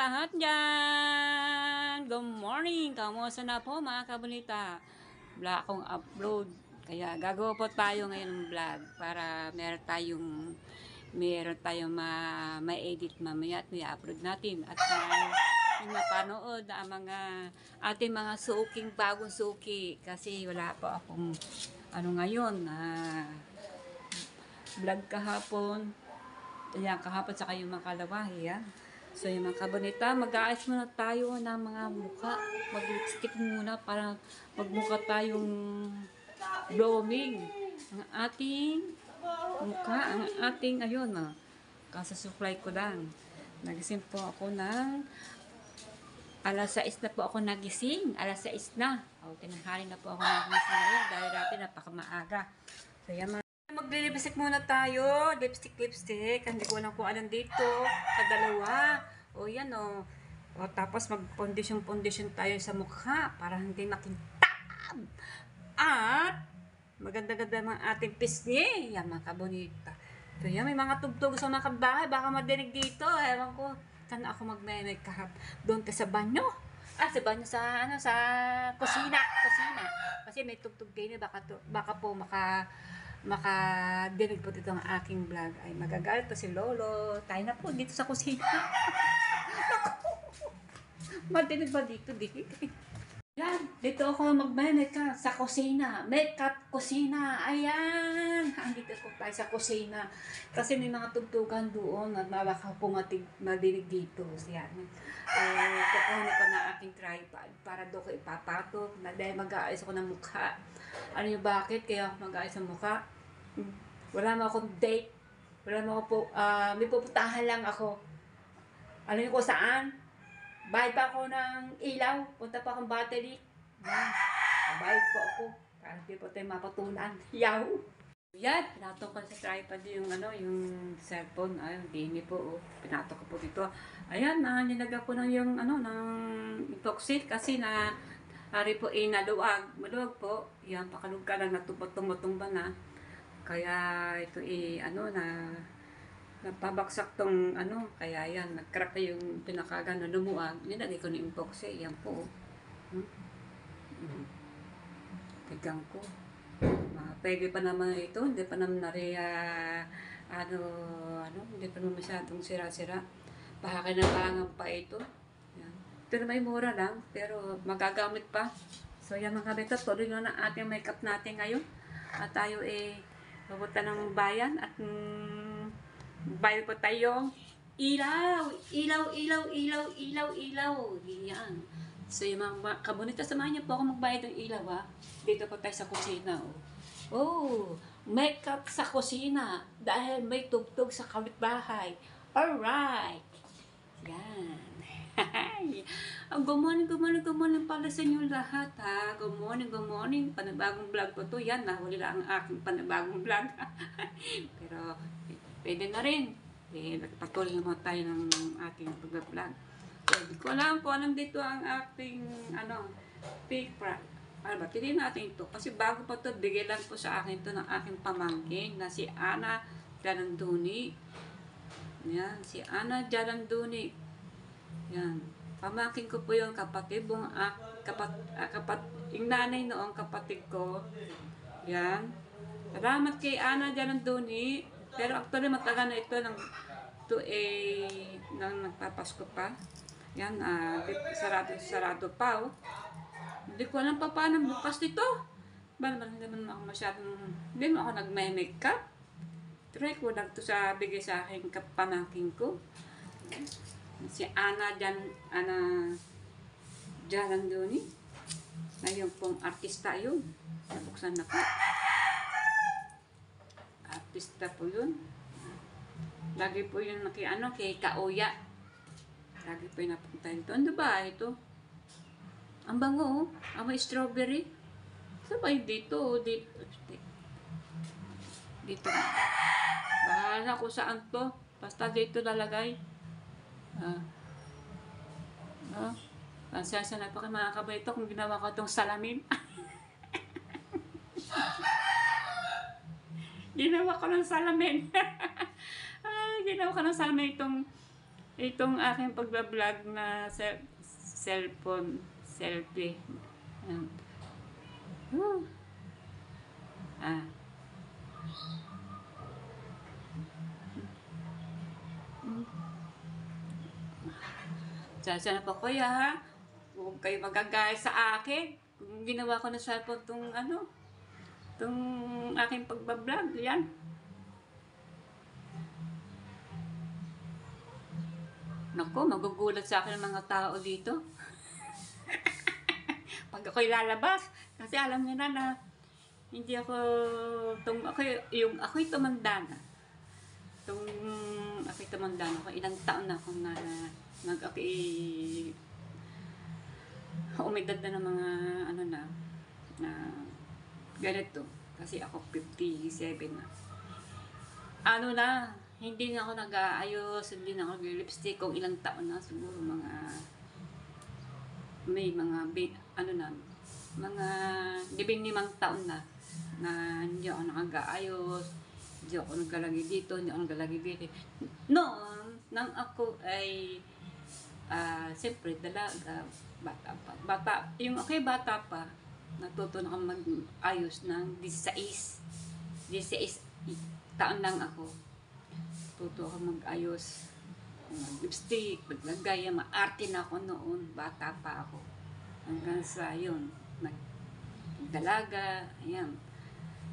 lahat dyan! Good morning! Kamusta na po mga kabunita? Wala akong upload. Kaya gagawa po tayo ngayon ng vlog para meron tayong ma-edit mamaya at may-upload natin. At yung mapanood ang mga ating mga suking bagong suki. Kasi wala po akong ngayon vlog kahapon. Ayan, kahapon sa kayong mga kalawahi, yan. So, yung mga kabonita, mag-aayos muna tayo ng mga mukha. Mag-lipstick muna para magmukha tayong blooming. Ang ating mukha, ang ating, ayun, kasasupply ko lang. Nagising po ako ng alas 6 na po ako nagising. Alas 6 na. O, tinanghali na po ako nagising ngayon dahil dati napakamaaga. So, yan, magli-lipstick muna tayo. Lipstick. Hindi ko lang kung anong dito. Kadalawa. O yan o. O tapos mag-foundation tayo sa mukha para hindi makintab. At maganda-ganda mga ating pisngi. Yan mga kabonita. So yan, may mga tugtog sa mga kabahay. Baka madinig dito. Ewan ko. Saan ako mag-makeup? Doon tayo sa banyo. Sa banyo sa kusina. Kasi may tugtog kayo. Baka po makadinig po dito ang aking vlog. Ay magagalit po si Lolo. Tayo na po dito sa kusina. Madinig ba dito? Yan, dito ako mag-makeup sa kusina. Makeup kusina. Ayan. Andito ko tayo sa kusina. Kasi may mga tugtugan doon at baka po madinig dito. Yan. Kukuha pa na aking tripod para doon ko ipapatok na dahil mag-aayos ako ng mukha. Ano yung bakit? Kaya ako mag-aayos ng mukha. Wala mo akong date. Wala mo ako may pupuntahan lang ako. Alam niyo ko saan? Bayad pa ako ng ilaw. Punta pa akong battery. Bayad po ako. Para hindi po tayo mapatulan. Yaw! Yan, pinatok ko sa tripod yung cellphone. Ayun, dini po. Pinatok ko po dito. Ayan, nilagay ko ng yung ng epoxy kasi hari po naluwag. Maluwag po. Yan, pakalug ka lang tumba na. Kaya ito napabaksak tong kaya yan, nag-crack na yung pinakaga na lumuwag. Nilagay ko ng epoxy. Yan po. Tigang ko. Pwede pa naman ito, hindi pa naman hindi pa naman masyadong sira-sira. Pakakinabangan pa ito. Yan. Pero may mura lang, pero magagamit pa. So yan mga kabeta, tuloy na ang ating makeup natin ngayon. At tayo pupunta ng bayan at bayad po tayong ilaw. Yan. So yung mga kabunita, samahan niyo po ako magbayad ng ilaw Dito po tayo sa kusina makeup sa kusina dahil may tugtog sa kapitbahay. Alright. Yan. Good morning pala sa inyo lahat Good morning. Panibagong vlog po to. Yan, nahuli lang ang aking panibagong vlog. Pero pwede na rin. Nagpatuloy naman tayo ng ating pag-vlog. Hindi ko alam po anong dito ang ating fake prank. Ano ba? Tignan natin ito. Kasi bago pa ito, bigay lang po sa akin ito ng aking pamangkin na si Ana Jalanduni. Yan, si Ana Jalanduni. Yan. Pamangkin ko po yung kapatid. Yung nanay noong kapatid ko. Yan. Salamat kay Ana Jalanduni. Pero actually matagal na ito nang nagpapasko pa. Yan, sarado pa Hindi ko alam pa paano bukas nito. Hindi mo ako nag-makeup. Try ko lang ito bigay sa akin pamangkin ko. Si Ana Jalanduni. Ngayon pong artista yun. Nabuksan na po. Artista po yun. Lagi po yun kay Kaoya. Lagi po yung napunta ito. Ano ba ito? Ang bango may strawberry. Saan ba yung dito? Dito. Bahala ko saan to. Basta dito lalagay. Saan na pa kayo mga kabalito kung ginawa ko itong salamin. Ginawa ko ng salamin itong Itong aking pagbablog na cellphone, selfie. Ayan. Woo. Ah. Sasya na po kuya ha. Huwag kayo magagaya sa akin. Kung ginawa ko na cellphone tong ano, tong aking pagbablog, yan. Naku, magugulat sa akin ang mga tao dito. Pag ako'y lalabas, kasi alam niyo na hindi ako, ako'y tumanda na. Ako'y tumanda na ako, ilang taon na akong ako'y umedad na ng mga, ano na ganito. Kasi ako 57 na. Ano na, hindi na ako nag-aayos, hindi na ako nag-lipstick kung ilang taon na, siguro may mga 15 taon na hindi ako nag-aayos, hindi ako naglalagay dito, hindi ako naglalagay dito. Noon, nang ako ay, siyempre, dalaga, yung okay, bata pa, natuto na akong mag-ayos ng 16 taon lang ako. Tuto ako mag-ayos, lipstick, maglagay, maarte na ako noon, bata pa ako. Hanggang sa yun, nagdalaga, ayan,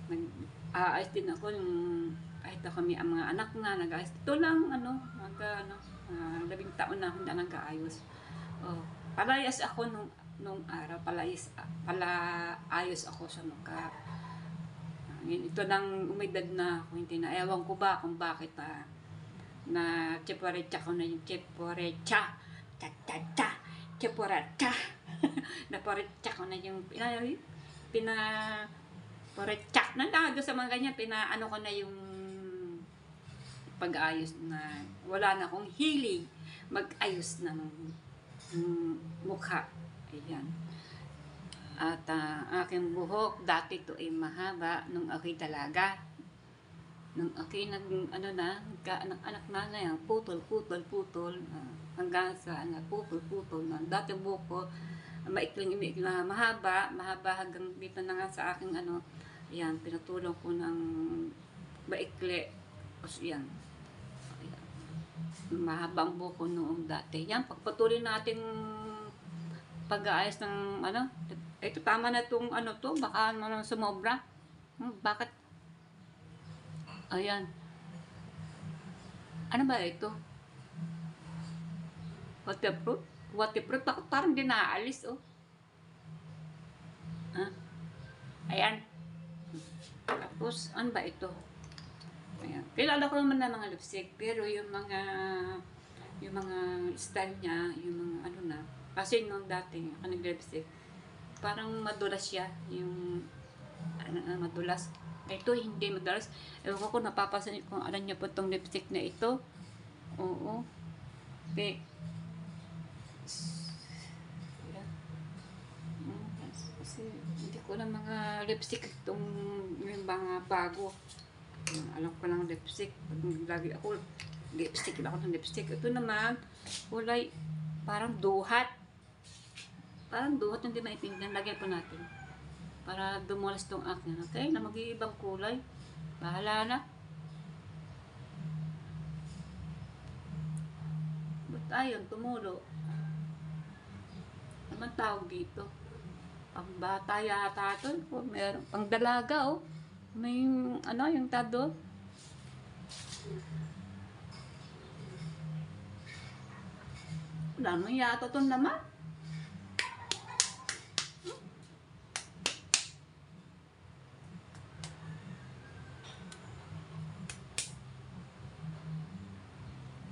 nag-aayos din ako yung, kahit ako may mga anak na, nag-aayos. Ito lang, 10 taon na ako na nag-aayos. Oh, palayas ako nung araw, ayos ako sa mukha. Ito nang umedad na ako, hindi na, ewan ko ba kung bakit na cheporecha ko na yung cheporecha, cheporecha, naporecha ko na yung, porecha, doon sa mga ganyan, pinaano ko na yung pag-ayos na, wala na akong hilig mag-ayos ng mukha. Ayan. At aking buhok, dati ito ay mahaba nung ako'y dalaga. Nung ako'y anak na yan, putol, hanggang sa putol na. Dati buhok ko, maikling na mahaba hanggang dito na nga sa aking ayan, pinatulong ko ng maikli. Kasi yan, mahaba ang buhok ko noong dati. Yan, pagpatuloy natin pag-aayos ng ito tama na itong baka sumobra. Bakit? Ayan. Ano ba ito? Waterproof? Waterproof? Bakit parang di naaalis, oh? Ayan. Tapos, ano ba ito? Ayan. Kilala ko naman na mga lipstick, pero yung mga style niya, yung mga kasi nung dati, ako nag-lipstick, parang madulas siya, yung madulas. Ito hindi madulas. Ewan ko kung napapasan kung alam niyo po itong lipstick na ito. Oo. Okay. Kasi hindi ko na mga lipstick itong yung mga bago. Alam ko lang lipstick. Lagi ako lipstick ng lipstick. Ito naman, kulay parang duhat. Parang duhat, hindi maintindihan. Lagyan po natin. Para dumulas tong akin. Okay? Na mag-iibang kulay. Bahala na. Ba't ayun, tumulo? Naman tawag dito. Pang bata yata ito. Meron pang dalaga, oh. May, yung tado. Wala naman yata itong naman.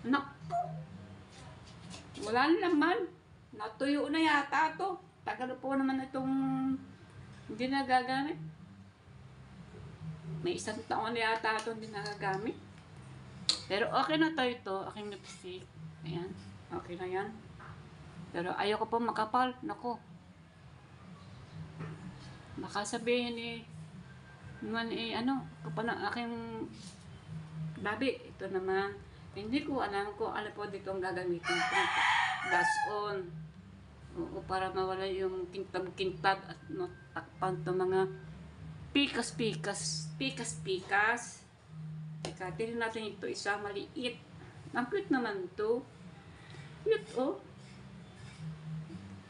Naku! Wala naman. Natuyo na yata ito. Tagal po naman itong hindi nagagamit. May 1 taon na yata ito hindi nagagamit. Pero okay na to ito. Aking lipstick. Ayan. Okay na yan. Pero ayoko po makapal. Naku. Baka sabihin kapal ng aking labi. Ito naman. Hindi ko alam kung ano po dito ang gagamitin ko. Gas on. Oo, para mawala yung kintab-kintab at matakpan to mga pikas-pikas. Pikas-pikas. Teka, tingnan natin ito. Isa maliit. Ang cute naman to. Cute, oh.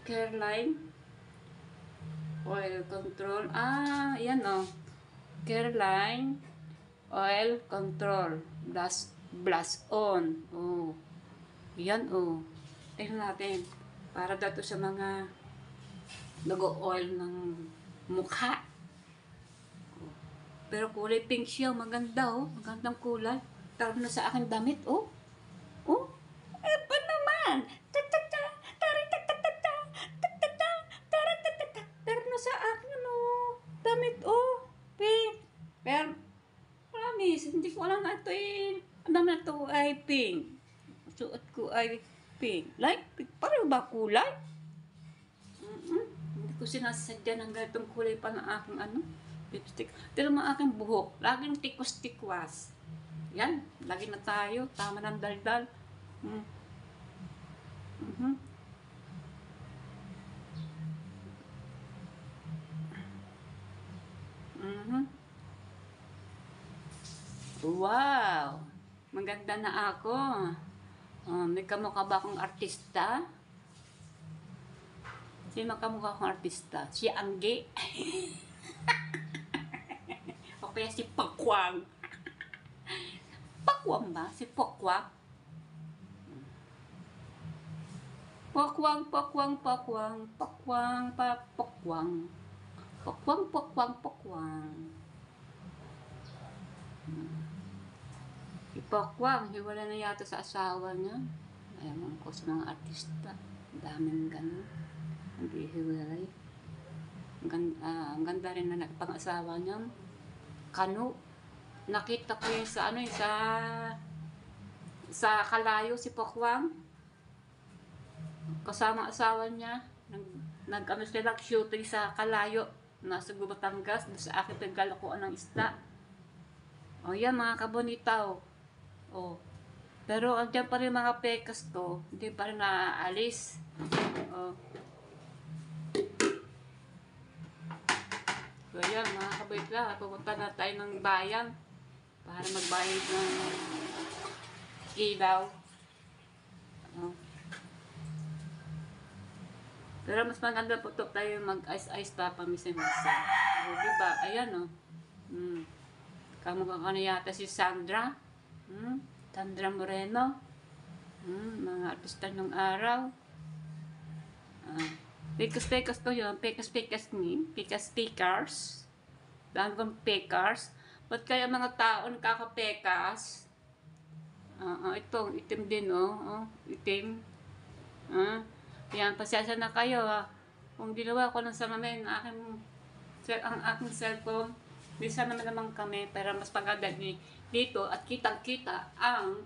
Careline. Oil control. Ah, yan, oh. Careline. Oil control. Blast on. Oh. Yan, oh. Tingnan natin. Para dato sa mga nag-oil ng mukha. Pero kulay pink siya. Maganda, oh. Magandang kulay. Taro na sa akin damit, oh. Oh. Eh, pa naman. Ta-ta-ta. Tari-ta-ta-ta-ta. Ta-ta-ta. Tari-ta-ta-ta. Taro na sa akin, oh. Damit, oh. Pink. Pero, promise, hindi ko alam na ito eh. Alam na ito ay pink. Suot ko ay pink. Like, pink. Pareho ba kulay? Hindi ko sinasadya ng ganitong kulay pa ng aking lipstick. Pero mga aking buhok, laging tikwas-tikwas. Yan, lagi na tayo. Tama ng daldal. Wow! Maganda na ako. May kamukha ba akong artista? Sino kamukha akong artista? Si Angge? O kaya si Pakwang? Pakwang ba? Si Pakwang? Pakwang, pakwang, pakwang, pakwang, pakwang. Pakwang, pakwang, pakwang. Ipakwang, hiwala na yata sa asawa niya. Ayaw ko sa mga artista. Daming ganun. Hindi hiwalay. Ang ganda rin na pang-asawa niya. Kano. Nakita ko yun sa sa Kalayo, si Pakwang. Kasama asawa niya. Sila shooting sa Kalayo. Nasa Batangas. Sa akin pinagkalakuan ng isda. O yan mga kabonita, oh. Pero andyan pa rin mga pekas to. Hindi pa rin naaalis. Oh. So yan mga kabonita. Pupunta na tayo ng bayan. Para magbayad ng ilaw. Oh. Pero mas maganda po to tayo mag-ice-ice pa pamisa-misa. O diba? Ayan, oh. Kamukha ka na yata si Sandra. Sandra Moreno. Mga artista ng araw. Pikas-pikas to yun. Pikas-pikas ni. Pikas-pikars. Bagong pikars. Ba't kaya mga tao nakakapekas? Ito, itim din, oh. Itim. Yan, pasensya na kayo, ha. Kung ginawa ko ng salamin, ang aking cellphone, bisa naman kami, pero mas maganda dito at kitang-kita ang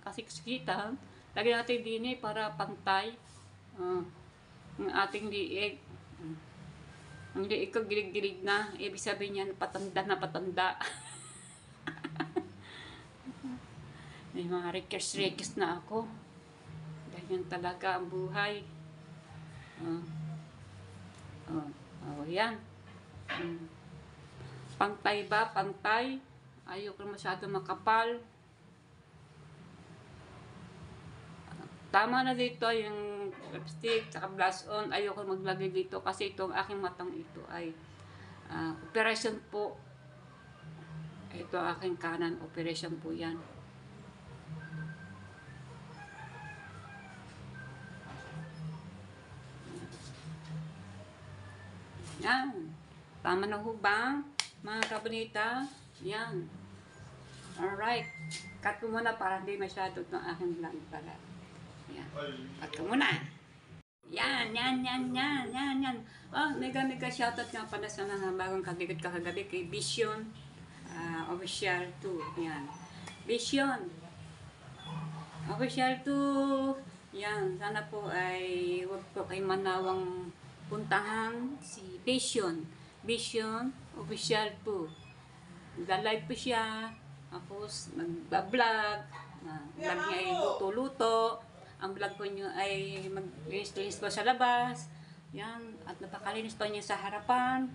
kasiksitan. Lagi natin din para pantay ang ating liig. Ang liig ko gilig-gilig na, ibig sabihin yan, patanda na patanda. May mga rekers na ako. Dahil yan talaga ang buhay. Yan. Pantay ba? Pantay. Ayoko masyado makapal. Tama na dito yung lipstick at blush on. Ayoko maglagay dito kasi itong aking matang ito ay operation po. Ito aking kanan. Operation po yan. Yan. Tama na ho ba, mga kabonita? Yan. Alright. Cut ko muna para hindi masyado ng aking vlog pala. Yan. Cut ko muna. Yan. Oh, mega shoutout nga pala sa mga bagong kagigot kakagabi kay Vision Official 2. Yan. Vision Official 2. Yan. Sana po ay huwag po kay manawang puntahan si Vision Official po. Nag-live po siya. Tapos, nag-vlog. Vlog niya ay luto-luto. Ang vlog ko niya ay mag-linis-linis ko sa labas. Yan. At napakalinis pa niya sa harapan.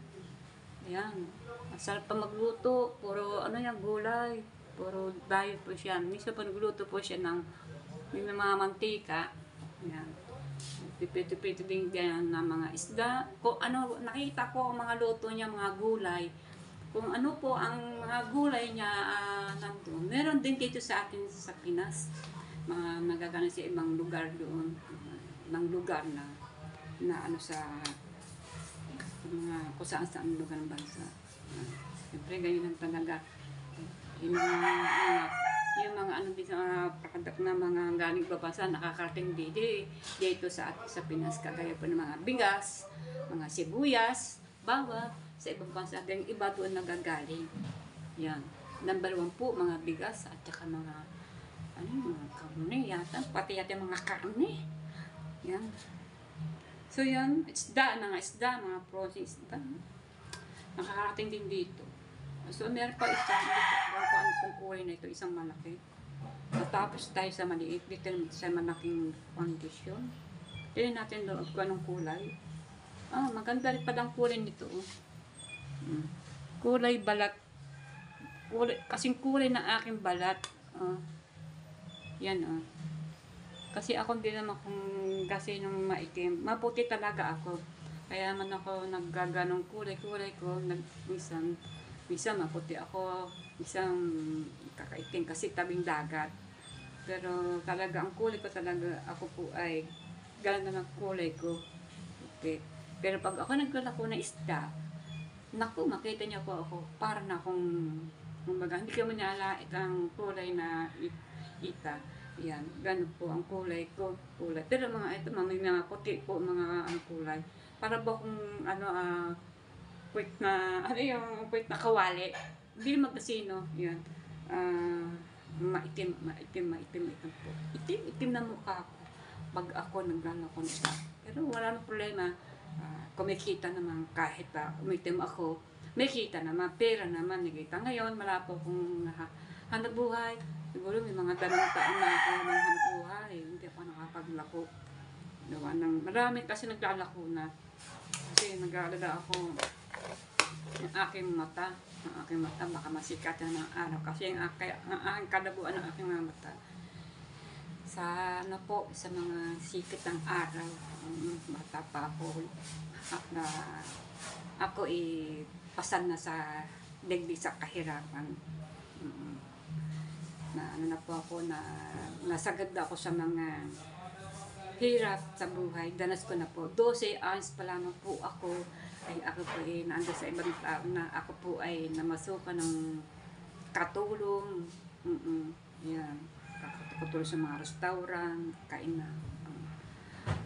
Yan. Ang sarap pa magluto. Puro ano yan, gulay. Puro diet po siya. Minsan pa nagluto po siya ng may mga mantika. Yan. Pipito-pito din yan ng mga isda. Kung ano, nakita ko ang mga luto niya, mga gulay. Kung ano po ang mga gulay niya nandun. Meron din dito sa atin sa Pinas. Mga nagagana sa ibang lugar doon. Ibang lugar na ano sa mga kung saan lugar ng bansa. Siyempre, ganyan lang talaga. Yung mga ano dito sa product na mga galing babasa nakakarating dito sa Pinas, kagaya po ng mga bigas, mga sibuyas, bawang sa ibang bansa din iba doon nagagaling. Yan. Number 1 po mga bigas at saka mga mga karne yata, pati yata mga karne. Yan. So yan, mga frozen isda. Nakakarating din dito. So, meron pa isa, ano pong kulay na ito, isang malaki. Tapos tayo sa maliit, dito sa malaking condition. Tignan natin doon kung anong kulay. Maganda rin pa ang kulay nito. Kulay balat. Kasing kulay ng aking balat. Yan Kasi ako hindi naman kasi nung maitim. Maputi talaga ako. Kaya man ako naggaganong kulay ko. Minsan maputi ako, isang kakaitim kasi tabing dagat. Pero talaga, ang kulay ko talaga, ako po ay gano'n na ng kulay ko. Okay. Pero pag ako naglalako na isda, naku, makita niyo po ako, para na akong, kumbaga, hindi ka manalait ang kulay na ita. Yan, gano'n po ang kulay ko. Pero mga ito, may mga puti po, mga kulay. Para ba kung, puwit na kawali. Hindi magkasino. Yan. Maitim po. Itim na mukha ko. Pag ako naglalako na siya. Pero wala nang problema. Kumikita naman kahit umitim ako. May kita naman. Pera naman. Nakita ngayon. Wala po akong hanap buhay. Siguro may mga dalawang taon na ako ng hanap buhay. Hindi ako nakapaglako. Marami kasi naglalako na. Kasi nag-aalala ako ang aking mata baka masikat na ng araw kasi ang aking kalabuan ng aking mga mata sa mga sikat ng araw. Bata pa ako na ako pasan na sa digdi sa kahirapan. Na po ako na nasagad ako sa mga hirap sa buhay. Danas ko na po. 12 years pa lamang po ako naanda sa ibang tao na ako po ay namasukan ng katulong. Yan. Katulong sa mga restaurant, kainan.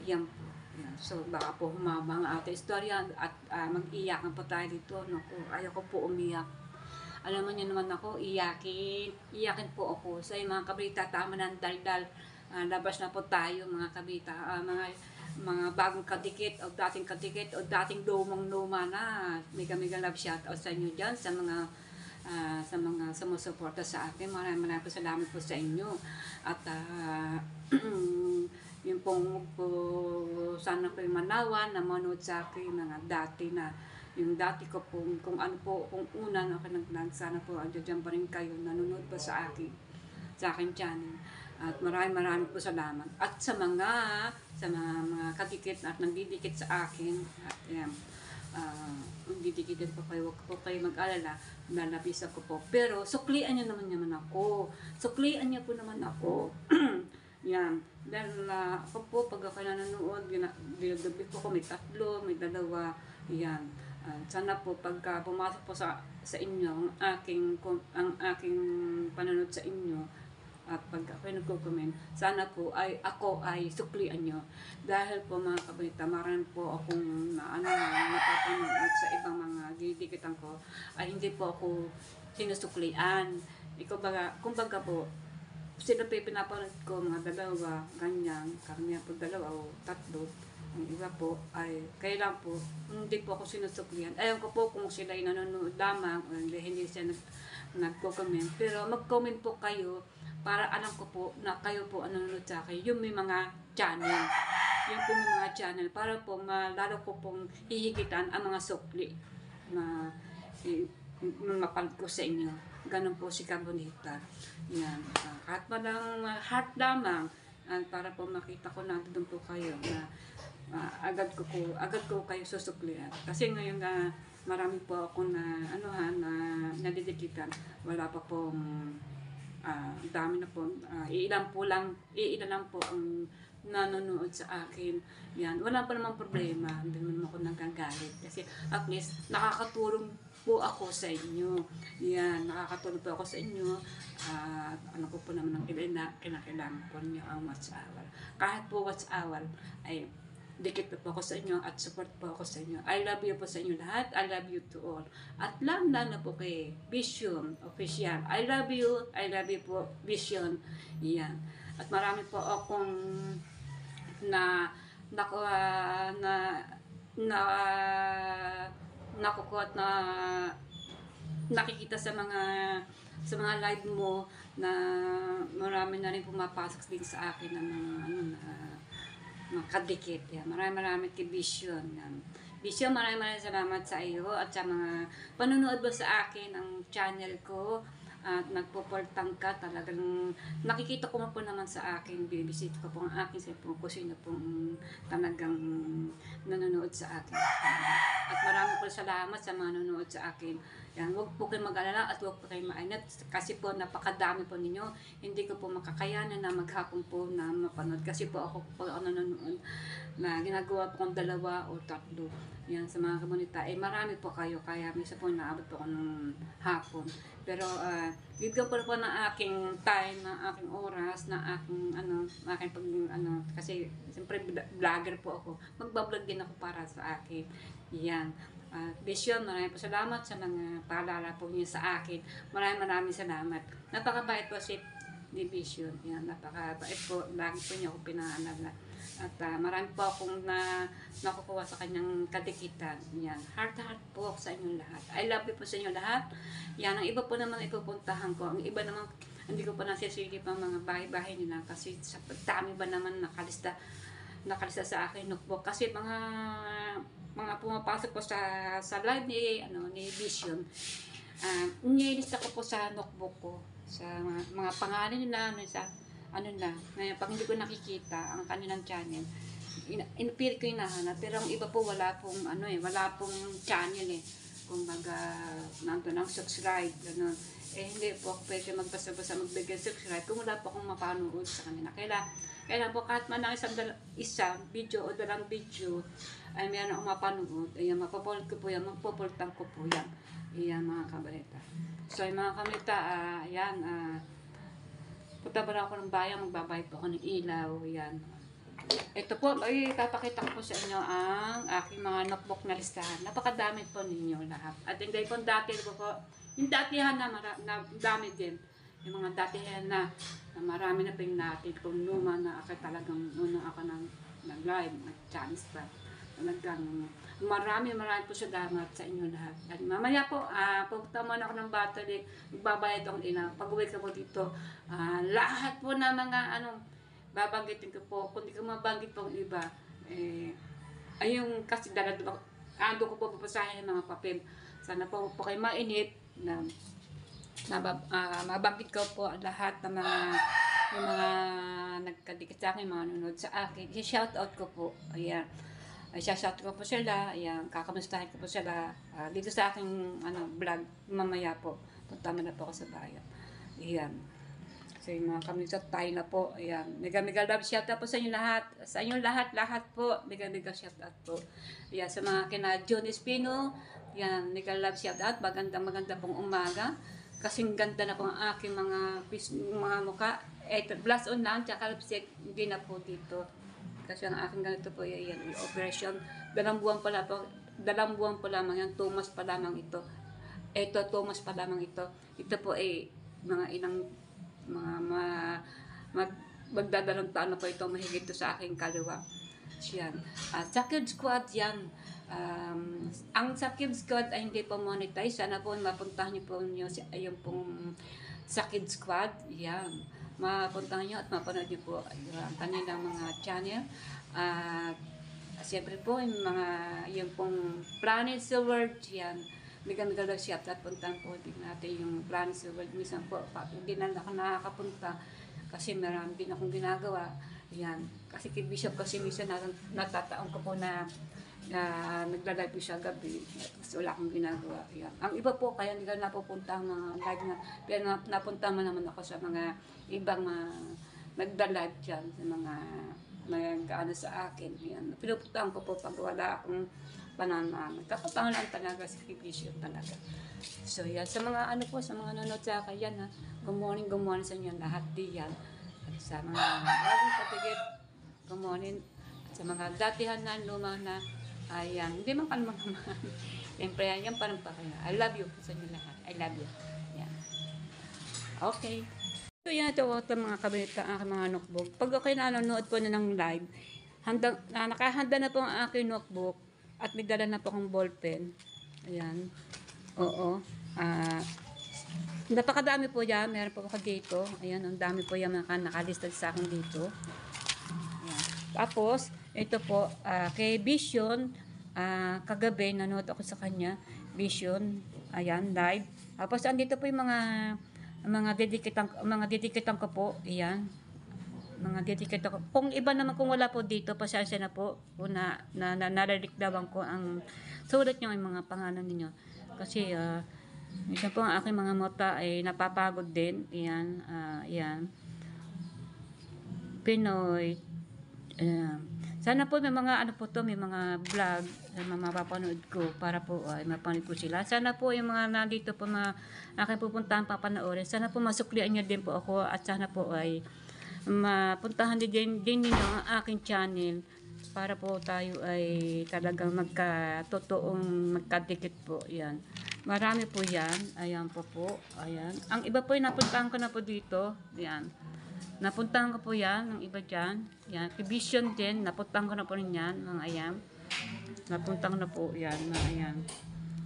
Yan po. Yan. So, baka po humaba ang ating istorya at mag-iyakan po tayo dito. Naku, ayoko po umiyak. Alam mo niyo naman ako, iyakin po ako. Sa mga kabrita, tama ng daldal. Labas na po tayo mga kabita, mga bagong kadikit o dating kadikit o dating lumang-luma na. Mega love shoutout sa inyo dyan, sa mga sumusuporta sa akin. Maraming po salamat po sa inyo. At yung pong sana ko yung manawan na manood sa akin mga dati na yung dati ko po, kung una na ako nag-vlog, sana po andyan pa rin kayo, nanonood pa sa akin channel. At maraming po salamat. At sa mga kadikit at nagdidikit sa akin, at nagdidikitin po kayo, huwag po kayo mag-alala, nalapisan ko po. Pero suklian niyo naman ako. Suklian niyo po naman ako. Yan. Dahil ako po, pag ako nanonood, gabi po ko, may 3, may 2, yan. Sana po pagka pumasok po sa inyo ang aking panonood sa inyo, at pag ako nagko-comment, sana po ako ay suklian nyo. Dahil po mga kabalita, marami po akong napapanood sa ibang mga didikitan ko, ay hindi po ako sinusuklian. Kumbaga po, sila po pinapanood ko, mga 2, ganyan, karamihan po 2 o 3. Ang iba po ay, kaya lang po, hindi po ako sinusuklihan. Ayaw ko po kung sila ay nanonood lamang o hindi sila nagko-comment. Pero mag-comment po kayo para alam ko po na kayo po ang nanonood sa akin. Yung may mga channel. Yung po may mga channel. Para po lalo ko pong hihigitan ang mga sukli na mapal ko sa inyo. Ganun po si Kabonita. Yan. Kahit walang heart lamang. Para po makita ko na doon po kayo na agad ko kayo susuklian. Kasi ngayon na marami po ako na na nadidikitan. Wala pa pong dami na po. Iilan lang po ang nanonood sa akin. Yan. Wala pa namang problema. Hindi naman ako nagagalit. Kasi at least nakakatulong po ako sa inyo. Yan. Nakakatulong po ako sa inyo. Ano ko po naman ang kinakailangan po niyo ang watch hour. Kahit po watch hour ay dikit po ako sa inyo at support po ako sa inyo. I love you po sa inyo lahat. I love you to all. At lang na po kay Vision Official. I love you po Vision. Yan. At marami po akong nakukot na nakikita sa mga live mo na marami na rin pumapasok din sa akin ng mga kadikit. Yan. Marami kay Vision. Yan. Vision, maraming salamat sa iyo at sa mga panonood mo sa akin ang channel ko. At nagpo-portang ka, talagang nakikita ko po naman sa akin, binibisit ko po ang aking cellphone kung sino pong talagang nanonood sa akin. At marami po salamat sa mga nanonood sa akin. Yan, huwag po kayong mag-alala at huwag po kayong maingat kasi po napakadami po ninyo. Hindi ko po makakayanan na maghapon po na mapanood kasi po ako po nanonood na ginagawa po kong 2 o 3. Yan, sa mga komunita. Marami po kayo kaya minsan po naabot po ako ng hapon. Pero bigyan po ng aking time, ng aking oras, ng aking kasi siyempre vlogger po ako. Magbablog din ako para sa akin. Yan. Vision, maraming po salamat sa mga paalala po niyo sa akin. Maraming salamat. Napakabait po si Vision. Yan, napakabait po. Lagi po niyo ako pinaalala. At marami po akong nakukuha sa kanyang kadikitan. Yan. Heart po sa inyo lahat. I love you po sa inyo lahat. Yan. Ang iba po naman ipupuntahan ko. Ang iba naman, hindi ko pa nasisilip ang mga bahay-bahay nila. Kasi sa dami ba naman nakalista sa akin notebook. Kasi mga pumapasok po sa live ni Vision. Nilista ko po sa notebook ko. Sa mga pangalan nila, ngayon, pag hindi ko nakikita ang kanilang channel, inapir ko hinahanap, pero ang iba po wala pong channel kumbaga, nandun ang subscribe, gano'n. Hindi po ako pwede magbasa-basa magbigay subscribe kung wala po akong mapanood sa kanila. Kaya po kahit man lang isang video o 2 video ay meron akong mapanood, ayan, mapapulot ko po yan, magpupultang ko po yan. Ayan, mga kabalita. So, yung mga kabalita, ayan, punta ba ako ng bayan, magbabayad po ako ng ilaw, yan. Ito po, papakita ko po sa inyo ang aking mga notebook na listahan. Napakadami po ninyo lahat. At hindi po dati ko po, yung datihan na dami din. Yung mga datihan na marami na ping natin kung luma na ako talagang muna ako nag-live, nag-chance pa. Talagang marami po salamat sa inyo lahat. At mamaya po, pupunta muna ako ng battery, magbabayad akong ilaw. Pag-uwi ko po dito, lahat po na mga babanggitin ko po. Kung di ko mabanggit po ang iba, ayun kasi ando ko po papasahin ng mga papel. Sana po kayo mainit na mabanggit ko po lahat ng mga nagkadikit sa akin, mga nanonood sa akin. I-shoutout ko po. Ayan. I-shoutout ko po sila. Ayan. Kakamustahin ko po sila. Dito sa aking vlog, mamaya po. Punta mo na po ako sa bayan. Ayan. So, yung mga kamusta tayo na po. Ayan. Mega love shoutout po sa inyo lahat. Sa inyo lahat po. Mega shoutout po. Ayan. Sa mga kina John Espino. Ayan. Mega love shoutout. Maganda pong umaga. Kasing ganda na po ang aking mga mukha. Blast on lang. Tsaka lipstick. Hindi na po dito. Kasi ang aking ganito po. Ayan. Operation. 2 buwan pa lamang yan. 2 months pa lamang ito. 2 months pa lamang ito. Ito po ay mga ilang magdadalong taon na po ito mahigit to sa aking kaliwa. Yan. Sa Kids Squad yan. Ang sa Kids Squad ay hindi po monetize. Sana po mapuntahan niyo po yung pong sa Kids Squad. Yan. Mapuntahan niyo at mapanood niyo po ang kanilang mga channel. At siyempre po yung pong Planet sa World yan. Bigyan Galaxy at puntahan po din natin yung Planet sa World. Minsan po, hindi na ako nakakapunta kasi marami din akong ginagawa. Yan. Kasi kay Bishop kasi minsan natataon ko po na nagla-live siya gabi. Tapos wala akong ginagawa. Yan. Ang iba po, kaya hindi ka napupunta ang mga live na, pero napunta man naman ako sa mga ibang nagda-live dyan, sa mga nag-ano sa akin. Yan. Pinupuntahan ko po pag wala akong pananaman. Kakataon lang talaga si Bishop talaga. So yan, sa mga ano po, sa mga nanonood sa akin, yan ha. Good morning sa inyo lahat diyan. At sa mga bagong patigit, good morning. At sa mga datihan na, luma na, ayan, hindi man kalmang naman. Siyempre, yan parang pa kaya. I love you sa inyo lahat. I love you. Yan. Okay. So yan, ito ang mga kabinita, ang aking mga notebook. Pag okay nanonood po na ng live, nakahanda na po ang aking notebook at may dala na po akong ballpen. Ayan. Oo. Napakadami po yan. Meron po ako dito. Ayan, ang dami po yung nakalistad sa akin dito. Ayan. Tapos, ito po, kay Vision, kagabi, nanood ako sa kanya. Vision, ayan, live. Tapos, andito po yung mga dedikitan ko po. Ayan. Mga dedikitan ko. Kung iba naman, kung wala po dito, pasensya na po. Kung naralikdawan ko ang sulat nyo, yung mga pangalan ninyo. Kasi, minsan po ang aking mga mata ay napapagod din. Ayan, ayan. Pinoy. Sana po may mga ano po to, may mga vlog na mapapanood ko para po mapanood ko sila. Sana po yung mga nandito po mga aking pupuntahan papanoorin. Sana po masuklian niyo din po ako at sana po ay mapuntahan din ninyo ang aking channel para po tayo ay talagang magkatotoong magkadikit po. Yan. Marami po yan. Ayan po po. Ayan. Ang iba po yung napuntahan ko na po dito. Yan. Napuntahan ko po yan. Ang iba dyan. Yan. Vision din. Napuntahan ko na po rin yan. Mga ayan. Napuntahan ko na po yan. Mga ayan.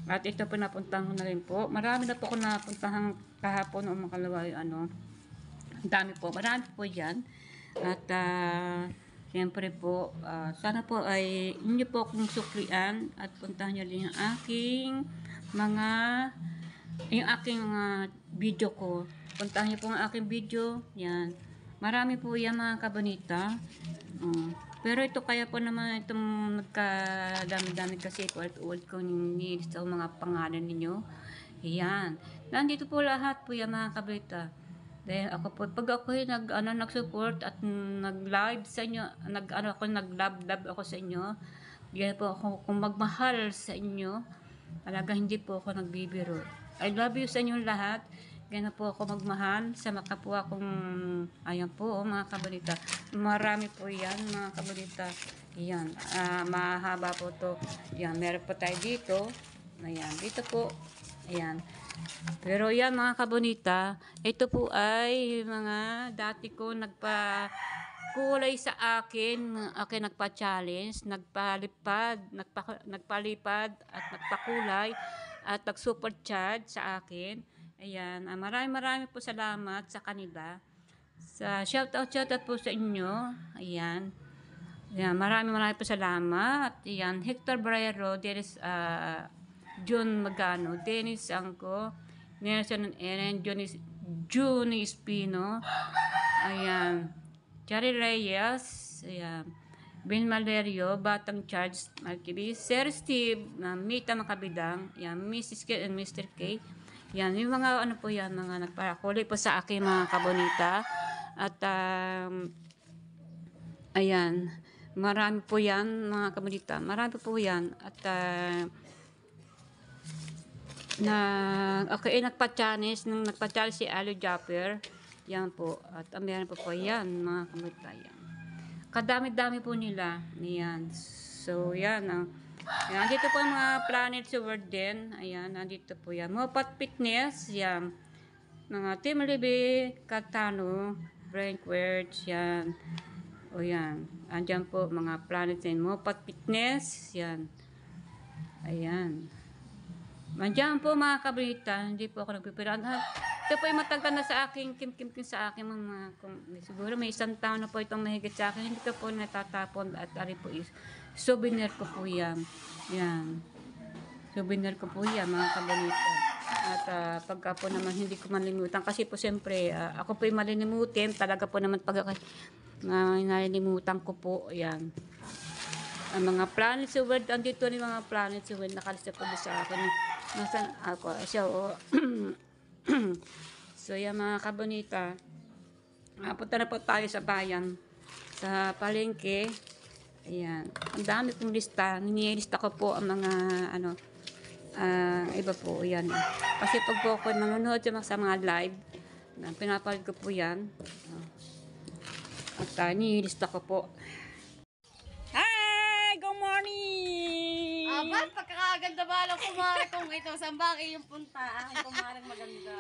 At ito po napuntahan ko na rin po. Marami na po ako napuntahan kahapon o makalawa yung ano. Ang dami po. Marami po yan. At siyempre po, sana po ay inyo po akong suklian at puntahan nyo rin yung aking mga video ko. Puntahan nyo po ang aking video. Yan. Marami po yan mga kabanita. Pero ito kaya po naman itong nagkadami-dami kasi ulit ko nilista mga pangalan ninyo. Yan. Nandito po lahat po yan mga kabanita. Dahil ako po, pag ako nag-support at nag-live sa inyo, nag-love ako sa inyo, diyan po ako kung magmahal sa inyo, talaga hindi po ako nagbibiro. I love you sa inyo lahat. Ganyan po ako magmahal sa makapwa kong, ayan po, mga kabalita. Marami po yan, mga kabalita. Yan, mahaba po to. Yan, meron po tayo dito. Ayan, dito po. Ayan. Pero yan mga kabonita, ito po ay mga dati ko nagpa-kulay sa akin, nagpa-challenge, nagpalipad at nagpakulay at nag-super charge sa akin. Ayan, marami po salamat sa kanila. Shoutout po sa inyo. Ayan. Ayan, marami po salamat. Ayan, Hector Barrero, there is John Magano, Dennis Angko, Nelson Eren, Juni Espino, ayan, Cherry Reyes, ayan, Ben Valerio, Batang Charles Malkibi, Sir Steve, Mita Makabidang, ayan, Mrs. K and Mr. K, yan, yung mga ano po yan, mga nagparakulay po sa akin mga kabonita, at ayan, marami po yan mga kabonita, marami po yan, at nagpa-challenge si Alo Japper. Yan po. At meron po yan, mga kamutayan. Kadami-dami po nila. Yan. So, yan. Yan. Dito po ang mga planet sa world din. Ayan. Nandito po yan. Mopat Fitness. Yan. Mga Team Libby, Catano, Brain Quartz. Yan. O yan. Andyan po mga Planet and Mopat Fitness. Yan. Ayan. Andiyan po mga kabita. Hindi po ako nagpipiraan. Ito po yung matagal na sa akin. Kim sa akin. Siguro may isang taon na po itong mahigit sa akin. Hindi ko po natatapon. At ari po is souvenir ko po yan. Yan. Souvenir ko po yan mga kabita. At pagka po naman hindi ko malilimutan. Kasi po siyempre ako po yung malilimutin. Talaga po naman pag nalilimutan ko po. Yan. Ang mga planets sa world, andito ni mga planets sa world, nakalista po sa akin. Nasaan ako? Siya, oh. So, yan mga kabonita. Punta na po tayo sa bayan. Sa palengke. Ayan. Ang dami kong lista. Nilista ko po ang mga, iba po. Ayan. Kasi pag po ako nanonood sa mga live, pinapalad ko po yan. At nilista ko po. Good morning! Aban, pagkakaganda ba lang kumare kung ito? Saan ba yung punta? Aking kumarang maganda.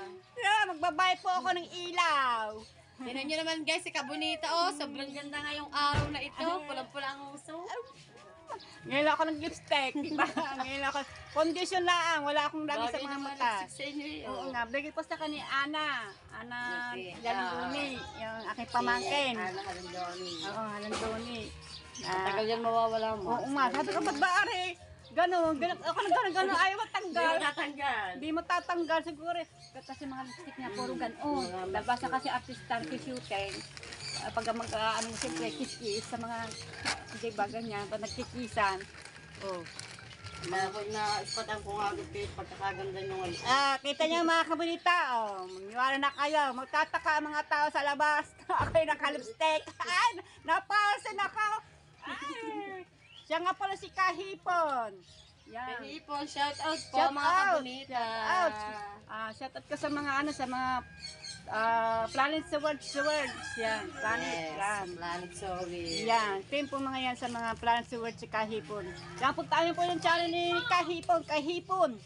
Magbabayad po ako ng ilaw. Tignan nyo naman guys, si Kabonita sobrang ganda ngayong araw na ito. Pulang-pula ang uso. Ngayon ako ng lipstick. Ngayon ako. Condition lang. Wala akong lagi sa mga mata. Sa inyo eh. Oo nga. Bigay po sa kani Ana. Ana Okay. Galandoni. Yung aking pamangkin. Ano ka rin doon? Oo, Galandoni. Tagal yan mawawala mo. Oo nga. Sabi ko, ba't ba ari? Ganon. Ako na ganon. Ayaw matanggal. Hindi mo tatanggal. Hindi mo tatanggal siguro. Kasi mga lipstick niya puro ganon. Nabasa kasi artista shooting. Pag siyempre, kiss sa mga, diba, ganyan, pag nagkikisan. Oh. Na-spotan ko nga agad pagkakaganda nyo ngayon. Kita niyo mga kabunita, oh. Magniwala na kayo. Magtataka ang mga tao sa labas. Ako'y naka-lipstick. Ay, napasin ako. Ay, siya nga pala si Kahipon. Yan. Kahipon, shout out po Shout mga out. Kabonita. Shout out. Shout out ka sa mga sa mga Planet sa World. Yan, Planet. Yes, Yan. Planet Sorry. Yan, team po mga yan sa mga Planet sa World si Kahipon. Yan po tayo po yung channel ni Kahipon. Kahipon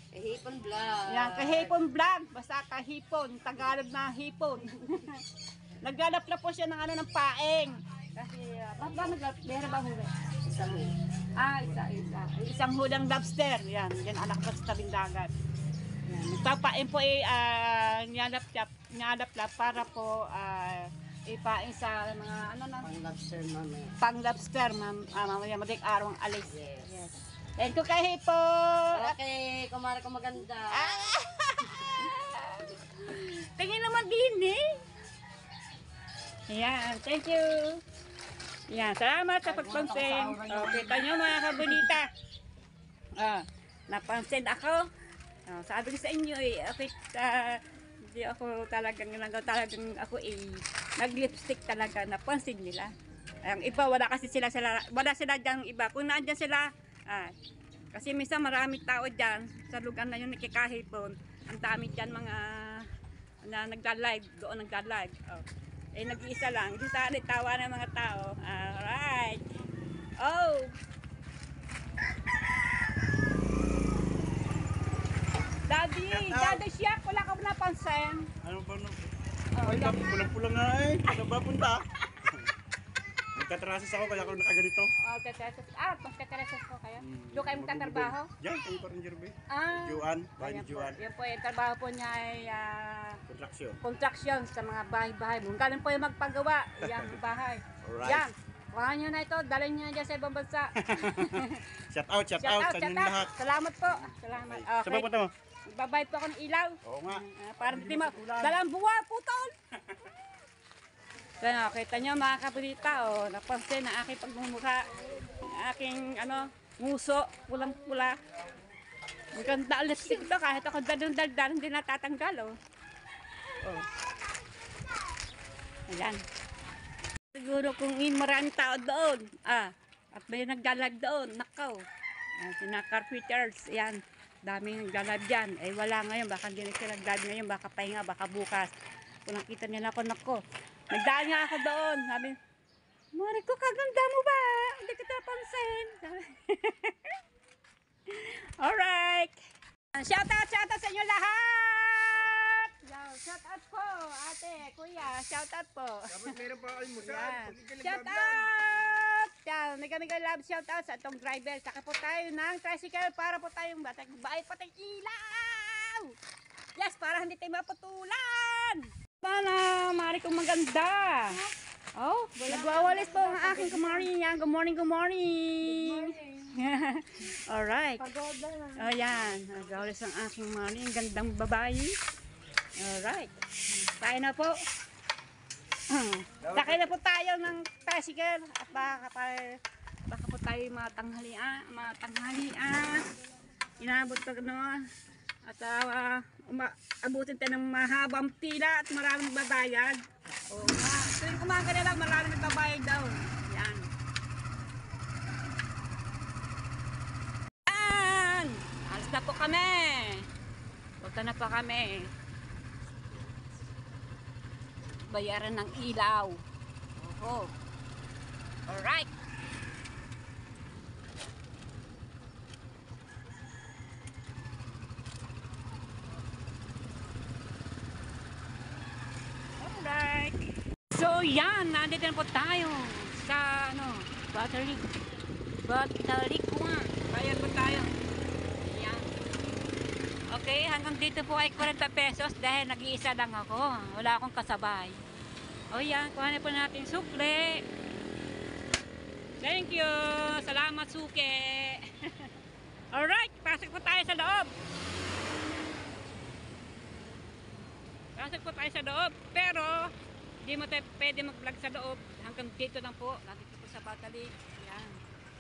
Vlog. Yan, Kahipon Vlog. Basta Kahipon, Tagalog na hipon. Naglalap na po siya ng paeng. Kasi, bakit ba meron ba huli? Isang Isang hulang lobster. Yan anak ko sa tabing dagat. Yan, nagpapain po niyalap-lap para po ipain sa mga pang-lobster mami. pang-lobster, mamaya madik araw ang alis. Yes. Thank you Kahipon. Okay, kumare ko maganda. Tingin naman din eh. Ayan, thank you. Ayan, salamat sa pagpansin. Kita nyo mga kabunita. Napansin ako. Sabi ko sa inyo hindi ako talagang ako nag-lipstick talaga. Napansin nila. Ang iba, wala sila dyan iba. Kung naandyan sila, kasi minsan marami tao dyan sa lugar na yun nakikahipon. Ang dami dyan mga na nagla-live, doon nagla-live. Nag-iisa lang. Hindi sa tawa ng mga tao. Alright. Oh! Daddy Siak, wala ka ba napansin? Ano ba no? Ay, pulang-pulang nga eh. Ano ba punta? Nagtatrasis ako kaya ako nakaganito. Magtatrasis ko kayo? Doon kayo magtatrabaho? Yan, kayo pa rin Jerbe. Ayan bahay ni Juan. Yan po, yung trabaho po niya ay Contraction. construction sa mga bahay-bahay. Galing po yung magpagawa. Yan, bahay. Alright. Yan. Kuhaan nyo na ito. Dalhin nyo na dyan sa ibang bansa. Shout out sa inyong lahat. Salamat po. Salamat. Saan ba punta mo? Magbabayad po ako ng ilaw. Oo nga. Para hindi dalang buwa, putol. Kaya kita nyo mga kabulita, napansin na aking pagmumukha, aking nguso, pulang-pula. Maganda ang lipstick ito, kahit ako daldal, hindi natatanggal. Ayan. Siguro kung maraming tao doon, at may nagdalag doon, nakaw. Sina carpenters, yan. Daming nagdalag dyan. Wala ngayon, baka hindi na sila nagdalag ngayon, baka pahinga, baka bukas. Kung nakita nila ako, nagdaan nga ako doon. Sabi, Mariko, kaganda mo ba? Hindi kita pansin. Alright. Shout out sa inyo lahat. Shout out po, ate, kuya, shout out po. Dapat meron pa kayo musal. Yan. Pag ikaw Shout nagbablog. out! Yan, mega love shout out sa itong driver. Saka po tayo ng tricycle para po tayong bayad pa tayong ilaw. Yes, para hindi tayo maputulan. Pana, mari kong maganda. Oh, nagwawalis po ang aking kumari yan. Good morning, good morning. Alright. Oh, yan. Nagwawalis ang aking mari. Ang gandang babae. Alright. Tayo na po. Sakay na po tayo ng tricycle. At baka po tayo mga tanghalian. Inabot pa gano'n. At abutin tayo ng mahabang pila at maraming babayad. Oo nga. Tuwing umaga na lang, maraming nagbabayad daw. Yan. Yan! Alas na po kami. Punta na po kami. Bayaran ng ilaw. Oho. Alright. Alright. So yan, nandito na po tayo sa Battery 1. Bayad po tayo. Yan. Okay, hanggang dito po ay 40 pesos dahil nag-iisa lang ako. Wala akong kasabay. O yan, kuhanin po natin sukle. Thank you. Salamat, suke. Alright, pasok po tayo sa loob. Pasok po tayo sa loob. Pero, hindi mo tayo pwede mag-vlog sa loob. Hanggang dito lang po. Nandito po sa Batali. Yan.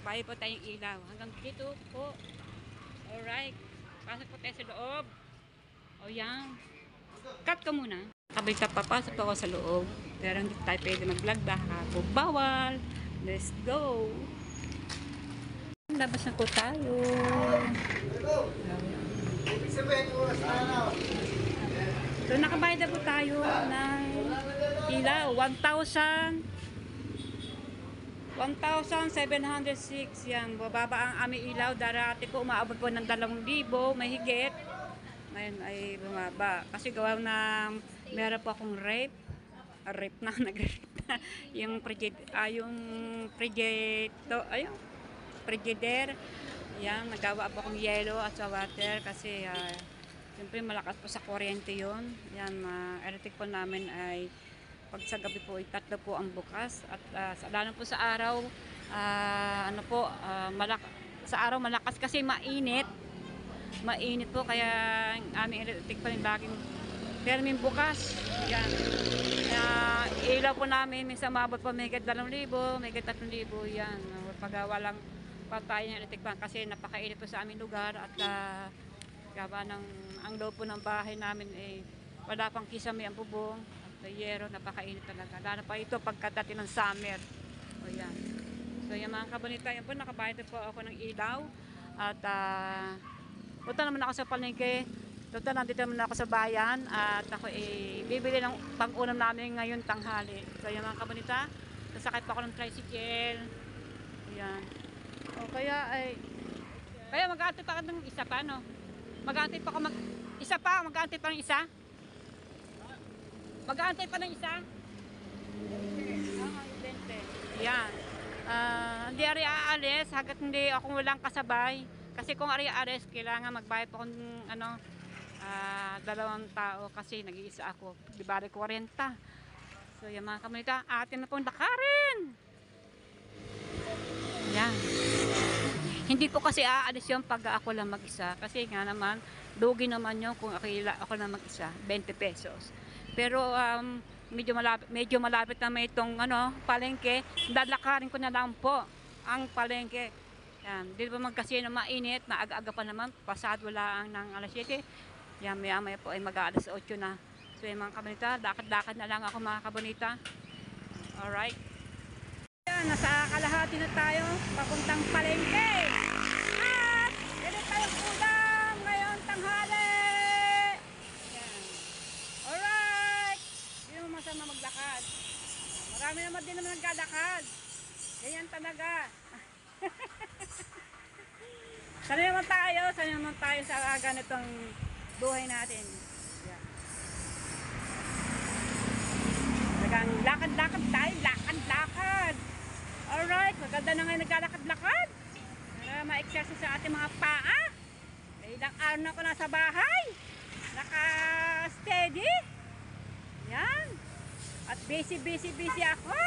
Bahay po tayong ilaw. Hanggang dito po. Alright. Pasok po tayo sa loob. O yan. Cut ka muna. Sabay ka papasok ako sa loob. Pero hindi tayo pwede mag-vlog. Baka po bawal. Let's go. Labas na po tayo. So nakabayad na po tayo ng ilaw. 1,706 yan. Bababa ang aming ilaw. Dati po umaabot po ng 2,000 mahigit. Ngayon ay bumaba. Kasi gawa na meron po akong nag-rape na. Yung frigidaire. Yan, nagawa po akong yellow at sa water kasi siyempre malakas po sa kuryente yun. Yan, electric po namin ay pag sa gabi po ay 3 po ang bukas at lalo po sa araw sa araw malakas kasi mainit po kaya ang aming electric pa rin laging permin bukas. Yan. Ilaw po namin minsan mabot po may 2,000, may 3,000 yan. Pagawa lang patay ng electric pan kasi napakainit po sa aming lugar at gawa ng ang loob po ng bahay namin wala pang kisame ang bubong at yero, napakainit talaga. Lalo pa ito pagkadati ng summer. O yan. So yung mga kabonita, yan po nakabayad po ako ng ilaw at punta naman ako sa palengke. Total, nandito naman ako sa bayan at ako bibili ng pang-ulam namin ngayon tanghali. So yung mga kabonita, sasakay pa ako ng tricycle. Ayan. O kaya mag-aantay pa ako ng isa pa, no? Mag-aantay pa ako mag-aantay pa ng isa? Mag-aantay pa ng isa? Ayan. Hindi ari aalis hanggat hindi ako walang kasabay. Kasi kung ari aalis, kailangan magbayad pa akong 2 tao kasi nag-iisa ako. Di bali 40. So yung mga kamunita, atin na pong lakarin. Yan. Hindi ko kasi aalis yung pag ako lang mag-isa. Kasi nga naman, lugi naman yun kung ako lang mag-isa. 20 pesos. Pero medyo malapit na may itong palengke. Dadlakarin ko na lang po ang palengke. Yan. Di ba magkasi na mainit, maaga-aga pa naman. Pasado lang ng alas 7. Yan, maya po ay mag-aalas 8 na. So yung mga kabonita, lakad-lakad na lang ako mga kabonita. Alright. Yan, nasa kalahati na tayo, papuntang palengke. At, ganit tayong ulam ngayon tanghali. Yan. Alright. Hindi mo masama maglakad. Marami naman din naman naglalakad. Ganyan talaga. Sanay naman tayo sa ganitong buhay natin. Yan. Talagang lakad-lakad tayo, lakad-lakad. Alright, maganda na ngayon naglalakad-lakad. Para ma-exercise sa ating mga paa. Ilang araw na ako nasa bahay. Naka-steady. Yan. At busy ako.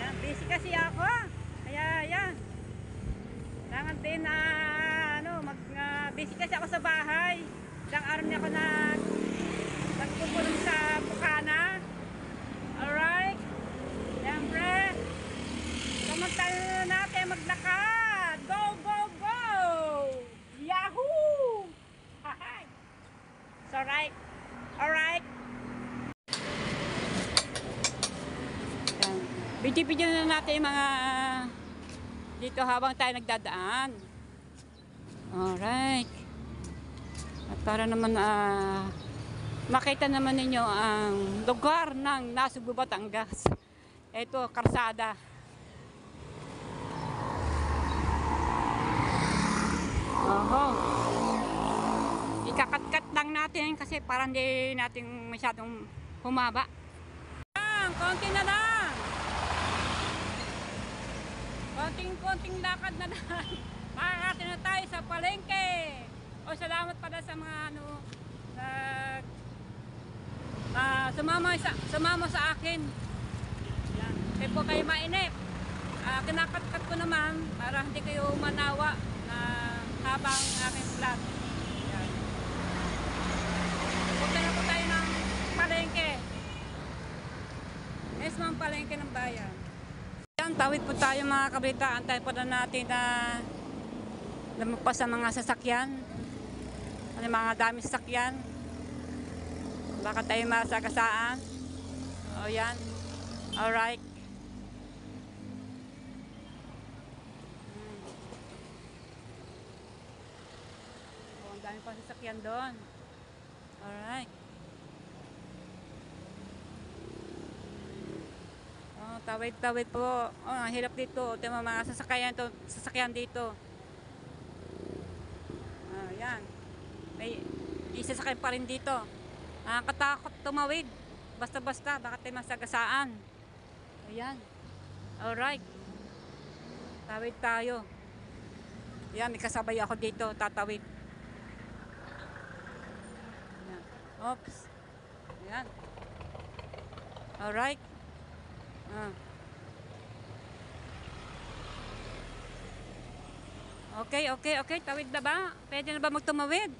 Yan, busy kasi ako. Kaya yan. Kailangan din na busy kasi ako sa bahay. Ilang araw na ako nagpupunong sa Bukana. Alright. Siyempre. Samantala natin maglakad. Go, go, go! Yahoo! Hahay! So right. Alright. Video-video na natin yung mga dito habang tayo nagdadaan. Alright. At para naman makita naman ninyo ang lugar ng Nasugbu, Batangas. Ito, karsada. Oho. Ikakat-kat lang natin kasi parang hindi natin masyadong humaba. Konti na lang. Konting lakad na lang. Makakarating na tayo sa palengke. O salamat pala sa mga sumama sa akin. Yan. Kaya po kayo mainip. Kinakat-kat ko naman para hindi kayo manawa na habang aking vlog. Yan. Punta na po tayo ng palengke. Mesmang palengke ng bayan. Yan, tawid po tayo mga kabrita. Antay po na natin na lumagpas sa mga sasakyan. Ano mga daming sasakyan. Baka tayo masagasaan. O yan. Alright. O, ang dami pa sasakyan doon. Alright. Tawid po. Ang hirap dito. Ito yung mga sasakyan dito. Yan. May isasakay pa rin dito. Nakakatakot tumawid. Basta-basta. Baka tayo masagasaan. Ayan. Alright. Tawid tayo. Yan. May kasabay ako dito. Tatawid. Ayan. Oops. Ayan. Alright. Okay. Tawid na ba? Pwede na ba magtumawid?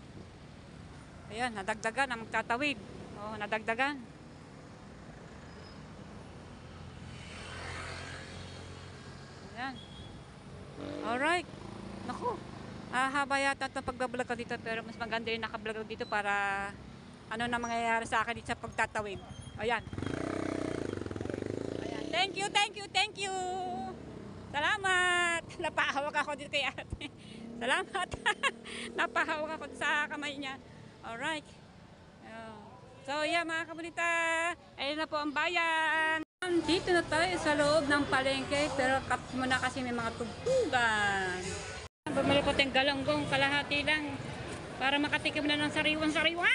Ayan, nadagdagan ang magtatawid. Oo, nadagdagan. Ayan. Alright. Naku. Haba yata itong pagbablog ko dito. Pero mas maganda yung nakablog dito para ano na mangyayari sa akin dito sa pagtatawid. Ayan. Thank you. Salamat. Napahawak ako dito kay ate. Salamat. Napahawak ako sa kamay niya. Alright. So yeah mga kabunita. Ayun na po ang bayan. Dito na tayo sa loob ng palengke. Pero cut muna kasi may mga tugtugan. Bumili ko tayong galonggong kalahati lang. Para makatikim na ng sariwan-sariwa.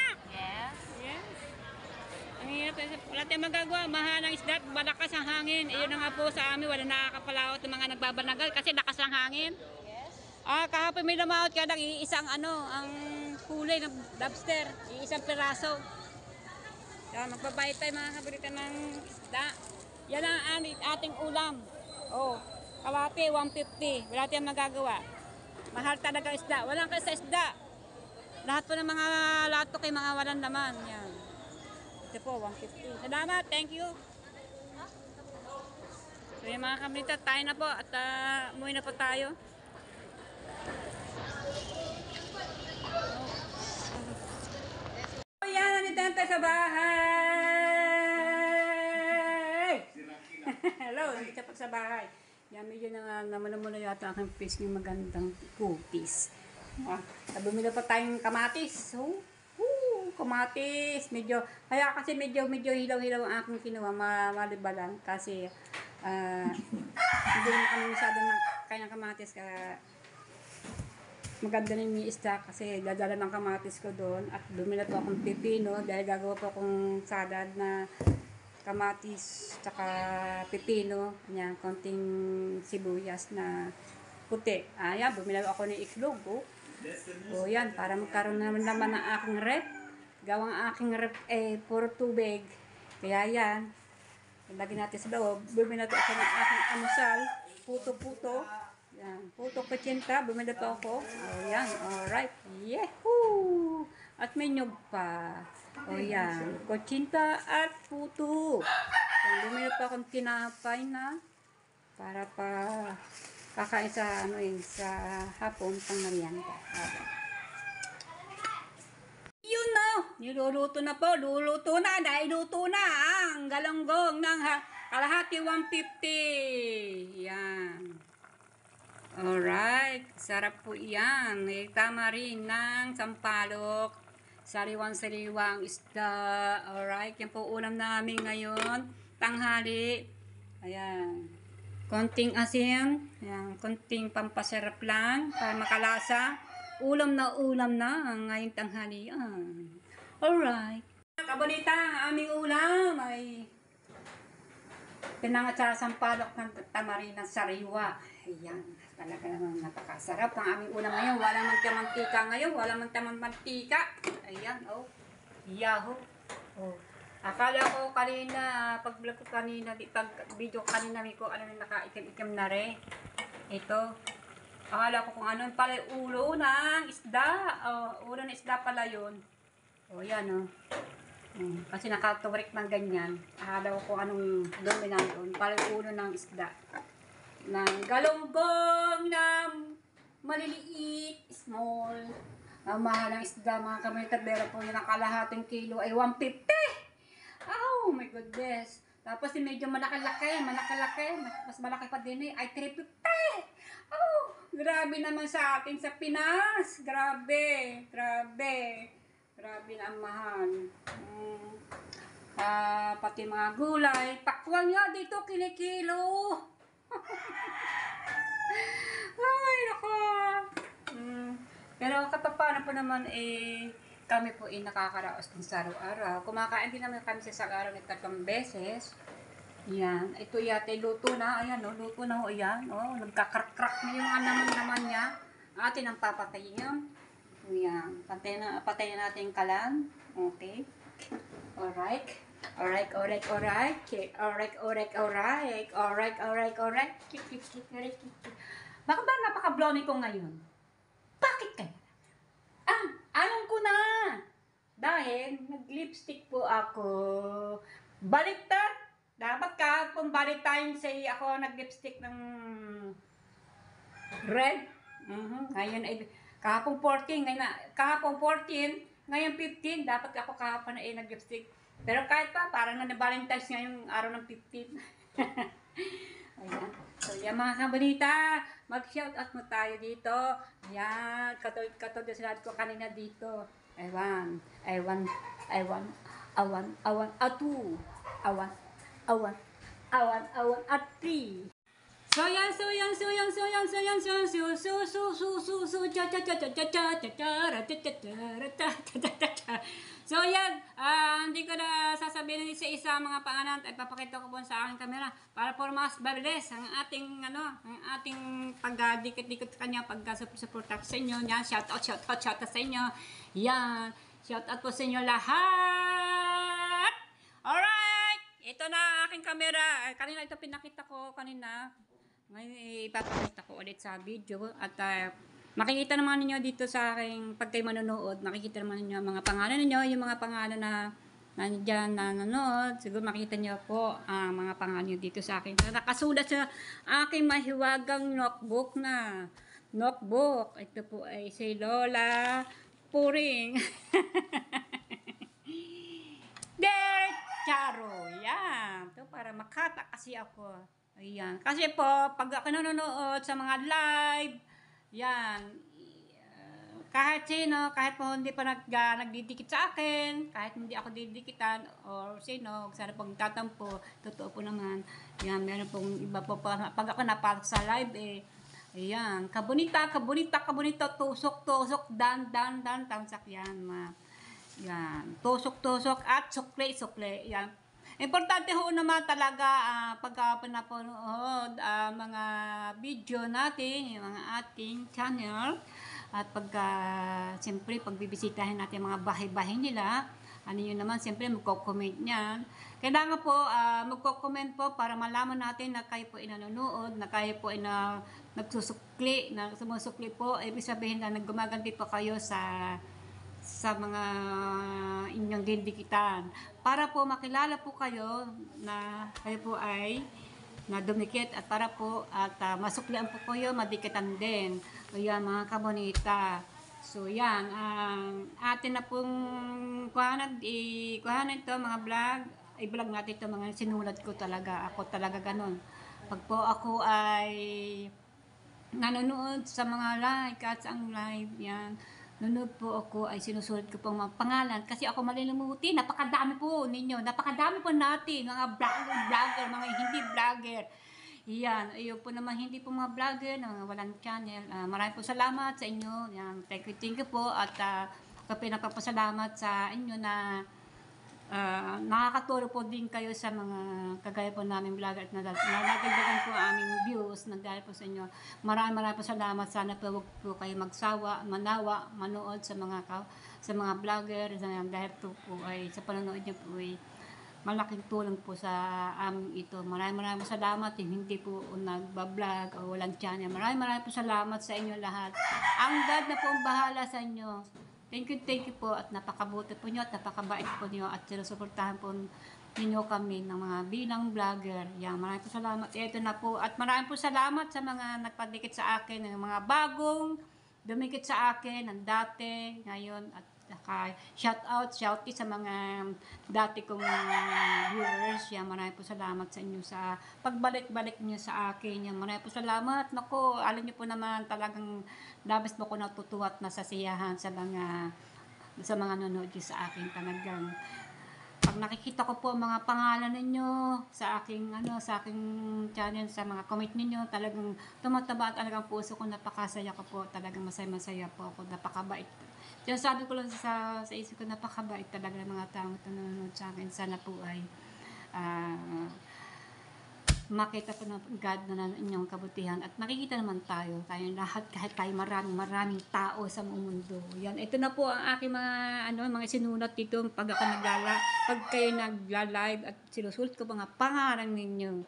Wala tayong magagawa, mahal ang isda, malakas ang hangin. Iyon na nga po sa amin, wala nakakapalawat ng mga nagbabanagal kasi lakas ang hangin. Kahapon may namaot ka ng iisang ang kulay ng lobster, iisang piraso. Yan, magbabayad tayo mga kabrita ng isda. Yan ang ating ulam. Kalate, 150. Wala tayong magagawa. Mahal talaga isda. Walang kaysa isda. Lahat po ng mga lato kay mga walang laman. Yan. Ito po, 150. Salamat, thank you. So yung mga kabrita, tayo na po at umuwi na po tayo. So yan, nandito na tayo sa bahay. Hello, nandito po sa bahay. Yan, medyo naman yata aking fish ng magandang cookies. Bumili pa tayong kamatis. So, kamatis, kaya kasi medyo hilaw-hilaw ang aking kinuha, maliba lang kasi hindi naman kami masyado kaya ng kamatis kaya maganda na yung isda kasi dadala ng kamatis ko doon at bumili po akong pipino dahil gagawa po akong salad na kamatis, tsaka pipino, yan, konting sibuyas na puti. Ayan, bumili ako ng itlog, oh. O yan, para magkaroon naman ng aking rep. Gawang aking rep, puro tubig. Kaya yan, lagyan natin sa loob. Bumili natin ako ng aking amusal, puto-puto. Yan, puto kutsinta, bumili to ako. O yan, alright. Yehoo! At may nyug pa. O yan, kutsinta at puto. Yan, bumili pa akong tinapay na para pa kakain sa sa hapon pang merienda. Yun na, niluluto na po, luluto na, luto na ang galonggong ng kalahati 150. Yan. Alright, sarap po yan. May tama rin ng sampalok, sariwang-sariwang isda. Alright, yan po ulam namin ngayon, tanghali. Ayan. Konting asin, ayan, konting pampasarap lang para makalasa. Ulam na ngayong tanghalian. Alright. Kabonita, ang aming ulam ay pinangat sa sampalok ng tamarin ng sariwa. Ayan, talaga naman napakasarap ang aming ulam ngayon. Wala man mantika ngayon, wala man mantika. Ayan, oh. Yahoo. Oh. Akala ko kanina, pag-vlog ko kanina, pag-video kanina, may ko ano na nakaikim-ikim na rin. Ito. Akala ko kung ano pala ulo ng isda. Ulo ng isda pala yun. O, yan o. Kasi nakaturik ng ganyan. Akala ko kung anong dumi na yun. Pala ulo ng isda. Ng galonggong na maliliit, small. Ang mahal ng isda, mga kamay-tabera po yun. Ang kalahating kilo ay 150. Oh my goodness. Tapos medyo malaki-laki. Mas malaki pa din ay 350. Oh, grabe naman sa atin sa Pinas. Grabe na ang mahal. Pati mga gulay. Pakwan nga dito, kinikilo. Ay, nako. Pero kapag po naman, kami po nakakaraos din sa araw-araw. Kumakain din naman kami sa araw ng 3 beses. Yan. Ito yata luto na. Ayan, oh, luto na ho. Ayan. Oh, nagkakrak-krak na yung naman niya. Atin ang papatayin yan. Ayan. Patayin natin yung kalan. Okay. Alright. Bakit ba napaka-blowing ko ngayon? Bakit kaya? Alam ko na! Dahil nag-lipstick po ako. Baliktad! Dapat kahapon Valentine's Day ako nag-lipstick ng red. Ngayon ay kahapon 14, kahapon 14, ngayon 15. Dapat ako kahapon ay nag-lipstick. Pero kahit pa, parang na Valentine's ngayong araw ng 15. Ayan. So yan mga kabalita, mag-shoutout mo tayo dito. Ayan, katulad sinabi ko kanina dito. Awan, at 3. So yan. So yan, hindi ko na sasabihin isa-isa mga pangalan at papakita ko po sa aking camera para po mas mabilis ang ating pagdadikit-dikit kanya pagka-support sa inyo. Yan, shoutout sa inyo. Yan, shoutout po sa inyo lahat. Alright, ito na aking camera. Kanina ito pinakita ko kanina. Ngayon ipapakita ko ulit sa video at makikita naman ninyo dito sa aking pag kayo manonood, makikita naman ninyo ang mga pangalan ninyo, yung mga pangalan na nandiyan na nanonood. Siguro makikita niyo po ang mga pangalan nyo dito sa akin. Nakasulat sa aking mahiwagang notebook. Ito po ay si Lola Puring. Charo. Yan. Ito para makata kasi ako. Ayan. Kasi po, pag ako nanonood sa mga live, yan, kahit sino, kahit po hindi pa nagdidikit sa akin, kahit hindi ako didikitan, or sino, sana pong tatampo, totoo po naman, yan, meron pong iba po, pag ako napasok sa live, ayan, kabunita, tusok, dan, tamsak yan, yan, tusok, at sukle, yan. Importante ho naman talaga pagka pinapanood mga video natin, yung mga ating channel, at pagka, siyempre, pagbibisitahin natin mga bahay-bahay nila, ano yun naman, siyempre, magko-comment niyan. Kailangan po, magko-comment po para malaman natin na kayo po nanonood, na kayo po nagsusukli, na sumusukli po, ibig sabihin na naggumaganti po kayo sa mga inyong dindikitan para po makilala po kayo na kayo po ay nadumikit at para po at masuklian po kayo, madikitan din. O yan mga kabonita. So yan, atin na pong kuhanan ito mga vlog, i-vlog natin ito mga sinulat ko talaga. Ako talaga ganun. Pag po ako ay nanonood sa mga like at sa ang live yan, nanonood po ako ay sinusulat ko po mga pangalan kasi ako malilimutin. Napakadami po ninyo. Napakadami po natin. Mga vlogger, mga hindi vlogger. Yan. Ayun po naman hindi po mga vlogger, mga walang channel. Maraming po salamat sa inyo. Yan. Thank you po. At ako pinapapasalamat sa inyo na nakakatulong po din kayo sa mga kagaya po namin vlogger at nadagdagan po ang aming views dahil po sa inyo. Maraming po salamat. Sana po huwag po kayo magsawa, manood sa mga vlogger dahil po ay sa panonood niyo po ay malaking tulong po sa amin ito. Maraming salamat yung hindi po nagbablog o walang channel. Maraming po salamat sa inyo lahat. Ang God na po ang bahala sa inyo. Thank you po at napakabuti po nyo at napakabait po nyo at sinusuportahan po ninyo kami ng mga bilang vlogger. Yan, maraming po salamat. Ito na po at maraming po salamat sa mga nagpadikit sa akin, ng mga bagong dumikit sa akin, ng dati, ngayon at shout out sa mga dati kong viewers. Yan, maraming po salamat sa inyo sa pagbalik-balik niyo sa akin. Yan, maraming po salamat. Naku, alam niyo po naman talagang labis po ko natutuwa at nasasiyahan sa mga nanonood sa akin talagang. Pag nakikita ko po ang mga pangalan ninyo sa aking channel, sa mga comment ninyo, talagang tumataba at talagang puso ko, napakasaya ko po, talagang masaya po ako, napakabait. Sabi ko lang sa isip ko, napakabait talaga ng mga taong nanonood sa akin. Sana po ay makita po ng God na inyong kabutihan at nakikita naman tayo lahat, kahit tayo maraming tao sa mundo. Yan, ito na po ang aking mga sinulat dito pag kayo nagla-live at sinusulat ko mga pangalan ninyo.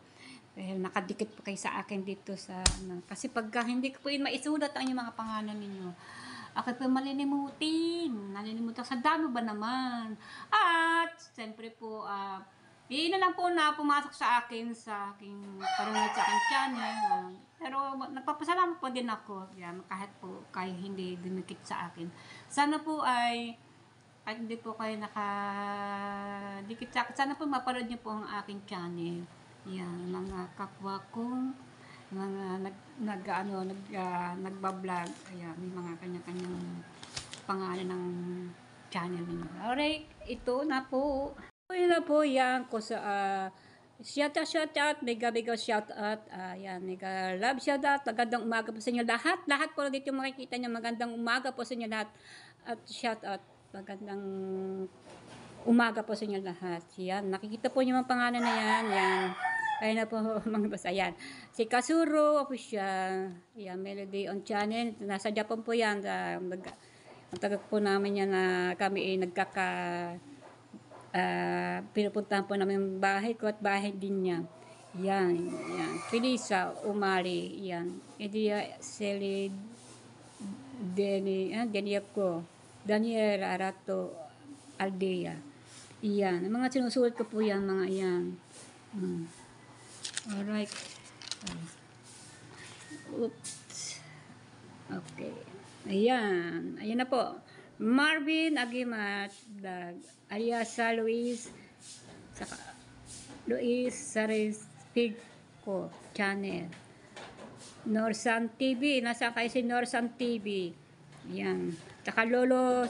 Dahil nakadikit po kayo sa akin dito kasi pagka hindi ko po maisulat ang inyong mga pangalan ninyo, ako po nalilimutan sa dami ba naman. At siyempre po yun na lang po na pumasok sa aking panonood sa aking channel. Pero nagpapasalamat po din ako. Yan, kahit po kayo hindi dumikit sa akin. Sana po kahit hindi po kayo nakadikit sa akin, sana po mapanood niyo po ang aking channel. Yan, mga kapwa kong mga nagbablog. Ayan, may mga kanya-kanyang pangalan ng channel ninyo. Alright, ito na po. Yun na po yan ko sa shout out, mega shout out, yan, mega love shout out, magandang umaga po sa inyo lahat po dito makikita nyo, magandang umaga po sa inyo lahat at shout out, magandang umaga po sa inyo lahat. Yan, nakikita po yung mga pangalan na yan, kaya na po mga basa yan. Si Kasuro Official, yan, Melody on Channel, nasa Japan po yan, ang tagag po namin yan na kami pinupuntahan po namin yung bahay ko at bahay din niya. Yan. Felisa Umari, yan. Edia Seli Daniel Arato Aldea. Yan. Ang mga sinusulat ko po yan, mga yan. Alright. Oops. Okay. Ayan na po. Marvin Agimat Vlog, Aliasa Luis, saka Luis Sarespico Channel, Norsan TV, nasa kayo si Norsan TV, yan, saka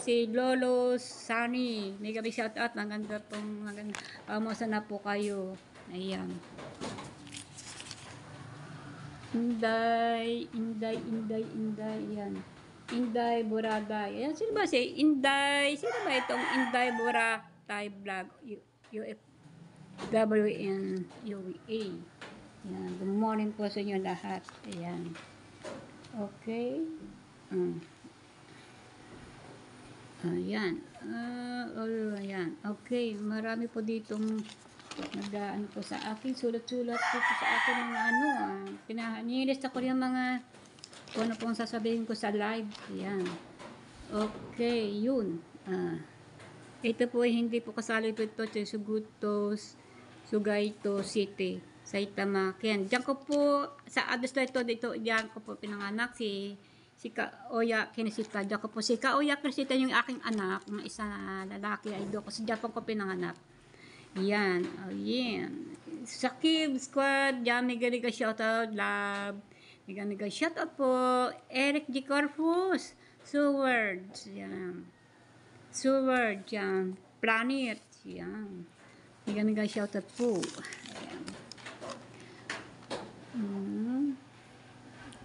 si Lolo Sunny, mega big shout out, maganda pamusa na po kayo, ayan. Inday, yan. Inday Boraday. Ayan, sino ba si Inday? Sino ba itong Inday Boraday Vlog? WNUA. Yan. Good morning po sa inyo lahat. Ayan. Okay. Ayan. Ayan. Okay. Marami po ditong nag-ano po sa akin. Sulat-sulat po sa akin ng pinahanilis ako yung mga kung ano pong sasabihin ko sa live. Ayan. Okay. Yun. Ito po hindi po kasali po ito sa Sugutos, Sugaito City, Saitama, Ken. Diyan ko po sa address na dito, diyan ko po pinanganak si Kaoya Kinisita. Diyan ko po si Kaoya Kinisita yung aking anak, ng isa na lalaki ay doon ko sa Japan ko pinanganak. Yan, yan. Sa Kib Squad, yan, mega shoutout, love. Mega shoutout po, Eric G. Corpus, Seward, yan. Seward, yan. Planet, yan. Mega shoutout po. Ayan.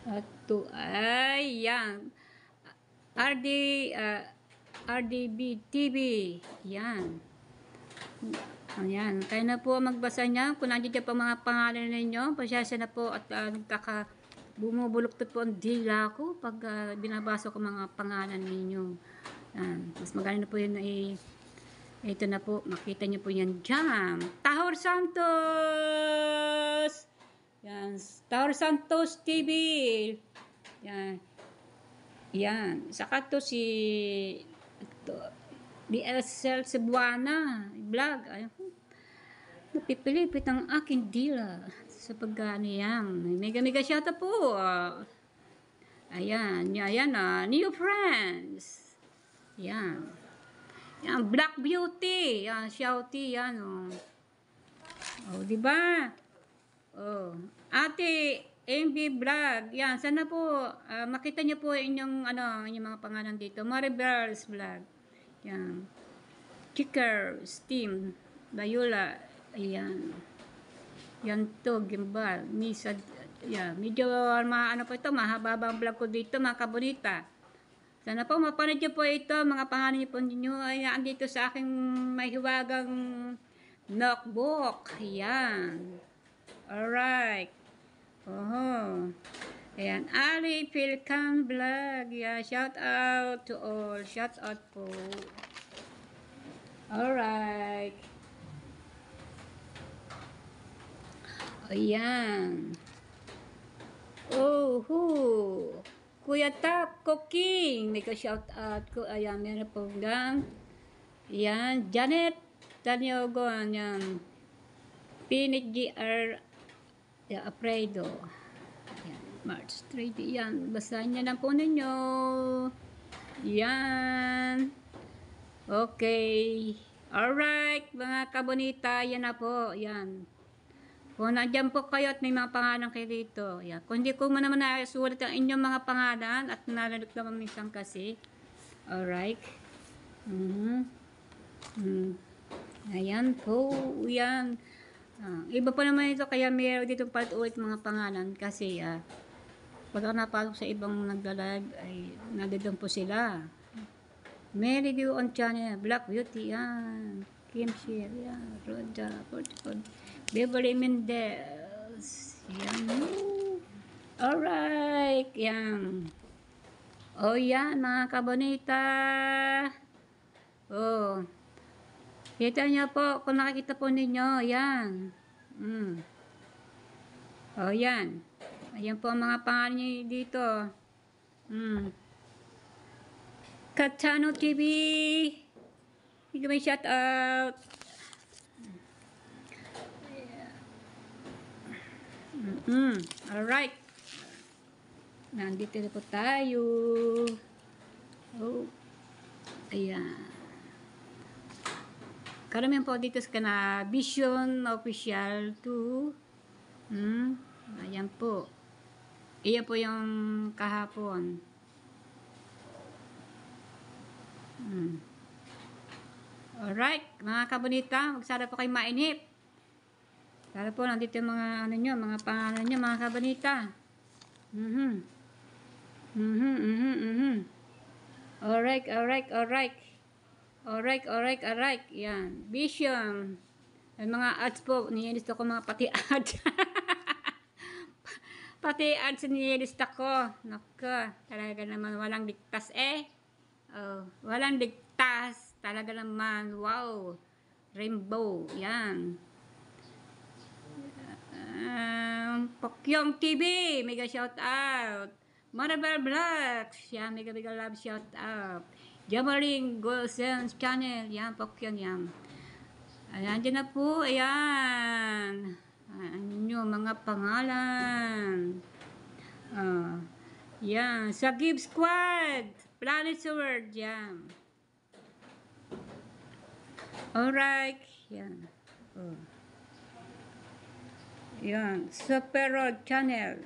At to ay yan. RDB TV. Yan. Ayan. Kaya na po magbasa niya. Kung nandiyan pa mga pangalan ninyo, pasyasya na po at bumubuluktot po ang dila ko pag binabasa ko mga pangalan ninyo. Yan. Mas magaling na po yun ito na po. Makita niyo po yan dyan. Tahor Santos! Yan. Tahor Santos TV. Yan. Yan. Saka to si DSL Cebuana vlog. Ayun. Napipilipit ang aking dila sa pagkano yan. Mega shouta po. Ayan. Ayan new friends. Yan. Yan. Black Beauty. Yan. Shouty. Yan. Oh, diba? Oh, Ate MB Vlog. Yan, sana po makita niyo po inyong inyong mga pangalan dito. Maribel's Vlog. Yan. Chicker, Steam, Bayula. Ayan. Yan to, Gimbal. Misa, yan. Medyo po ito, mahaba ang vlog ko dito, mga kabonita. Sana po mapanood niyo po ito, mga pangalan niyo po ninyo. Ayan, dito sa aking may hiwagang notebook. Ayan. Alright. Ayan. Ali Pilcan Vlog. Yeah, shout out to all. Shout out po. Alright. Ayan. Kuya Tap Cooking. May ka-shout out ko. Ayan, meron po lang. Ayan. Janet Tanyogon. Ayan. Pinit GR Apredo. Yan. March 3. Yan. Basahin niya lang po ninyo. Yan. Okay. Alright, mga kabonita. Yan na po. Yan. Kung nandiyan po kayo at may mga pangalan kayo dito. Yan. Kung hindi ko naman nasulat ang inyong mga pangalan at nalalag naman minsan kasi. Alright. Ayan po. Yan. Iba pa naman ito, kaya mayroon dito palit ulit mga pangalan kasi pag napasok sa ibang naglalag ay nandun po sila. Mary View on Channel, Black Beauty, yan. Kim Shear, yan. Roda, Portford, Beverly Mendez, yan. Alright, yan. O yan, mga kabonita. Oh. Kita niyo po, kung nakikita po ninyo, yan. O, yan. Ayan po ang mga pangalan niyo dito. Katano TV. Hindi may shout out. Alright. Nandito na po tayo. Oh. Ayan. Karamihan po dito sa Vision Official 2. Ayan po. Iyan po yung kahapon. Alright, mga kabonita, magsara po kayo mainip. Sana po nandito yung mga mga pangalan nyo, mga kabonita. Alright. Yan. Vision. Yung mga ads po, nililista ko mga pati ads. Pati ads nililista ko. Naku, talaga naman walang ligtas eh. Oh, walang ligtas. Talaga naman, wow. Rainbow, yan. Pokyong TV, mega shout out. Maribel Blacks, yan, mega love shout out. Jamaring Golsens Channel, yan, Pokyong yan. Ayan, dyan na po, ayan. Ano nyo, mga pangalan. Yan, sa Give Squad, Planet Sword, yan. Alright, yan. Oh. Yan, Super Road Channel.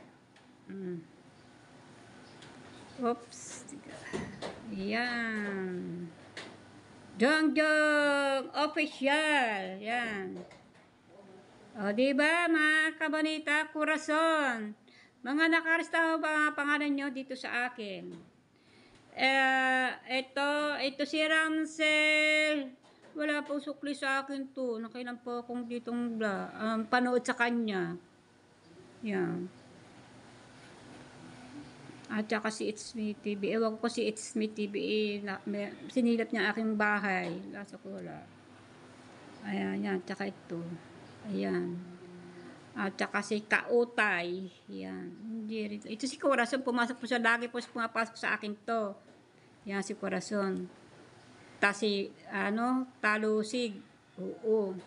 Oops. Yan. Jongjong Official. Yan. O, diba, mga kabanita, Corazon. Mga nakarista ba ang pangalan nyo dito sa akin? Ito si Ramsel. Wala po sukli sa akin to. Nakailan po akong ditong panood sa kanya. Yan. At saka si It's Me TV. Ewan ko si It's Me TV. Sinilap niya aking bahay. Lasa ko wala. Ayan, yan. Tsaka ito. Ayan. At saka si Kautay. Yan. Hindi rin. Ito si Corazon. Pumasok po siya. Lagi po pumapasok sa akin to. Yan si Corazon. Tas si, Talusig. Oo.